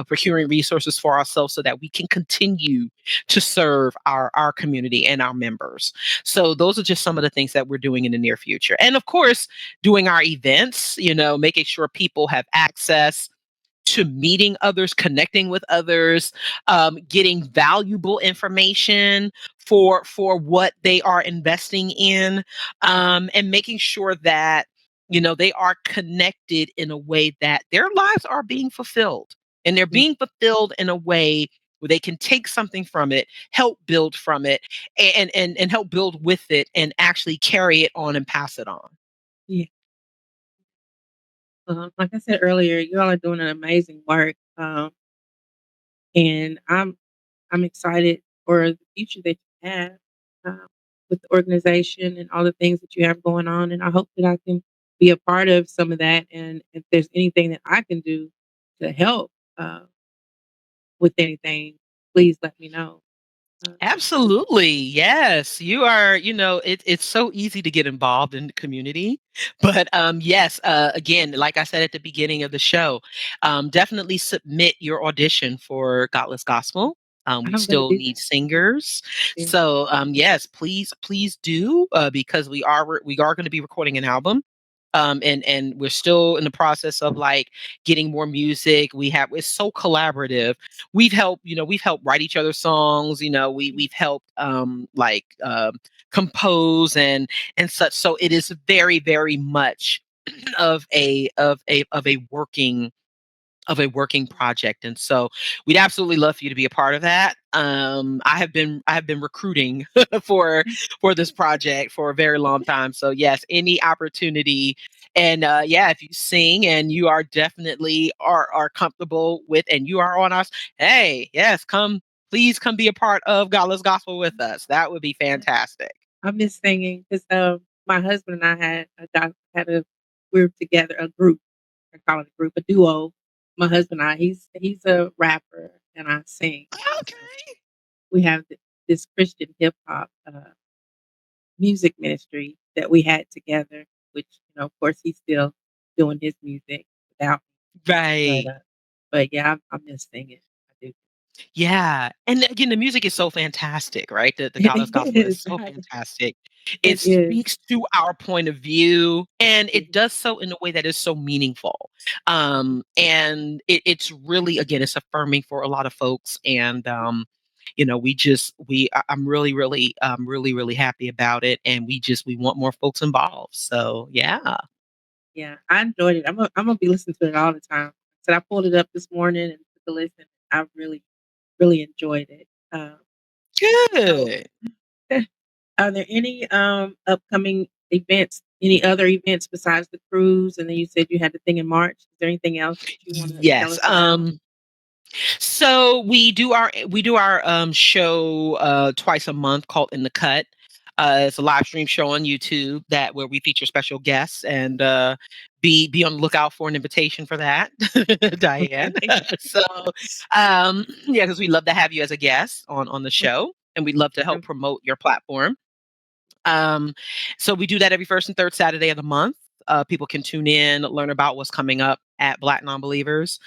procuring resources for ourselves so that we can continue to serve our community and our members. So those are just some of the things that we're doing in the near future. And of course, doing our events, making sure people have access to meeting others, connecting with others, getting valuable information for what they are investing in, and making sure that they are connected in a way that their lives are being fulfilled, and they're Yeah. being fulfilled in a way where they can take something from it, help build from it, and help build with it, and actually carry it on and pass it on. Yeah. Like I said earlier, you all are doing an amazing work, and I'm excited for the future that you have, um, with the organization and all the things that you have going on. And I hope that I can be a part of some of that. And if there's anything that I can do to help with anything, please let me know. Uh, Absolutely. Yes. It's so easy to get involved in the community. But yes, again, like I said at the beginning of the show, definitely submit your audition for Godless Gospel. We I'm going to still do need that. singers. Yeah. So yes, please do, because we are going to be recording an album. And we're still in the process of like getting more music. It's so collaborative. We've helped write each other's songs. We've helped compose and such. So it is very, very much of a working project. And so we'd absolutely love for you to be a part of that. I have been recruiting for for this project for a very long time. So yes, any opportunity. And yeah, if you sing and you are definitely are comfortable with, and you are on us, hey, yes, please come be a part of Godless Gospel with us. That would be fantastic. I miss singing because my husband and I had a group together, a group. I call it a group, a duo. My husband and I, he's a rapper and I sing. So Okay. we have this Christian hip hop music ministry that we had together, which of course, he's still doing his music without me. But Right. yeah, I miss singing. I do. Yeah, and again, the music is so fantastic, right? The It Goddess Gospel is is. so fantastic. It It is. speaks to our point of view, and it Mhm. does so in a way that is so meaningful. And it's really, again, it's affirming for a lot of folks, and I'm really, really happy about it, and we want more folks involved. So yeah, Yeah, I enjoyed it. I'm gonna be listening to it all the time. So I pulled it up this morning and took a listen. I really, really enjoyed it. So, good. are there any upcoming events? Any other events besides the cruise? And then you said you had the thing in March. Is there anything else that you want to tell Yes. us about? So we do our show twice a month called In the Cut. It's a live stream show on YouTube that where we feature special guests and be on the lookout for an invitation for that, Diane. Okay. So yeah, because we love to have you as a guest on the show, and we'd love to help Okay. promote your platform. Um, so we do that every first and third Saturday of the month. People can tune in, learn about what's coming up at Black Nonbelievers.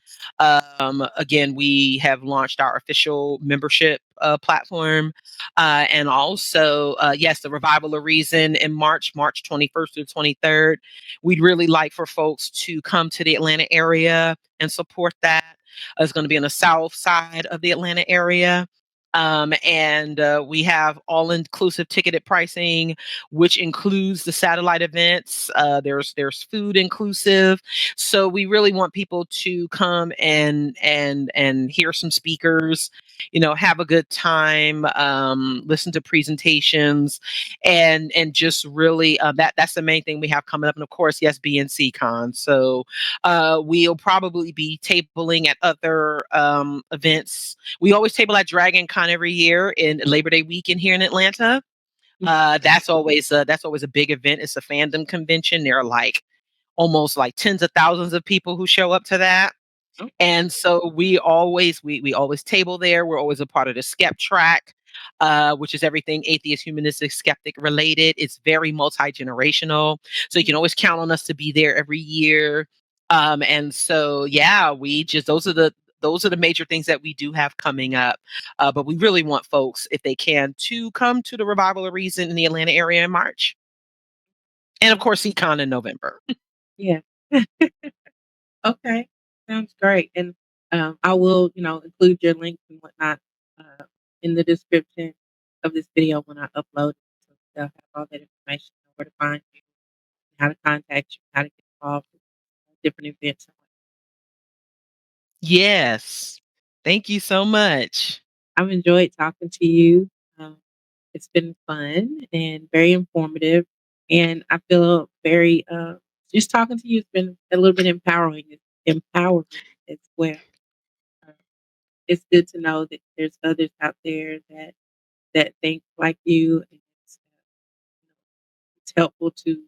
Again, we have launched our official membership platform. And also, yes, the Revival of Reason in March 21st to the 23rd. We'd really like for folks to come to the Atlanta area and support that. It's going to be on the south side of the Atlanta area. And we have all inclusive ticketed pricing, which includes the satellite events. There's food inclusive, so we really want people to come and hear some speakers, have a good time, listen to presentations, and just really that's the main thing we have coming up. And of course, yes, BNC Con. So we'll probably be tabling at other events. We always table at Dragon Con every year in Labor Day weekend here in Atlanta. Mhm. That's always a big event. It's a fandom convention. There are like almost like tens of thousands of people who show up to that. Oh, And so we always table there. We're always a part of the Skep track, which is everything atheist, humanistic, skeptic related. It's very multi-generational. So you can always count on us to be there every year. And so yeah, we just those are the major things that we do have coming up. But we really want folks, if they can, to come to the Revival of Reason in the Atlanta area in March. And of okay. course, Econ in November. Yeah. Okay. Sounds great. And I will, include your links and whatnot uh, in the description of this video when I upload it. So they'll have all that information on where to find you, how to contact you, how to get involved with different events. Yes. Thank you so much. I've enjoyed talking to you. Um, it's been fun and very informative. And I feel very, just talking to you has been a little bit empowering as well. Uh, it's good to know that there's others out there that think like you, and it's helpful to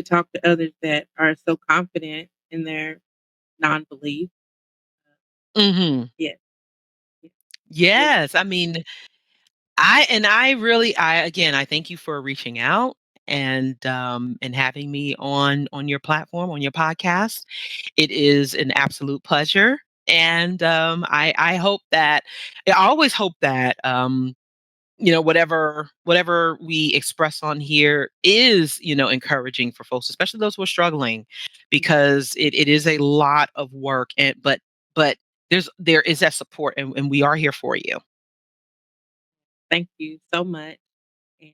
talk to others that are so confident in their non-belief. Uh, Mhm. yeah, yeah, really. Yes, I mean, I thank you for reaching out and having me on your platform, on your podcast. It is an absolute pleasure, and I hope that I always hope that whatever we express on here is encouraging for folks, especially those who are struggling, because it is a lot of work, and but there is that support, and we are here for you. Thank you so much. And,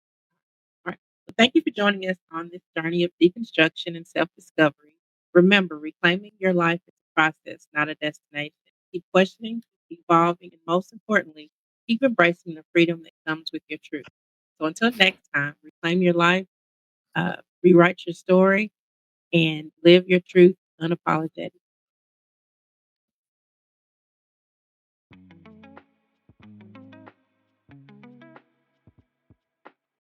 all right. Well, thank you for joining us on this journey of deconstruction and self discovery. Remember, reclaiming your life is a process, not a destination. Keep questioning, keep evolving, and most importantly, keep embracing the freedom that comes with your truth. So until next time, reclaim your life, rewrite your story, and live your truth unapologetically.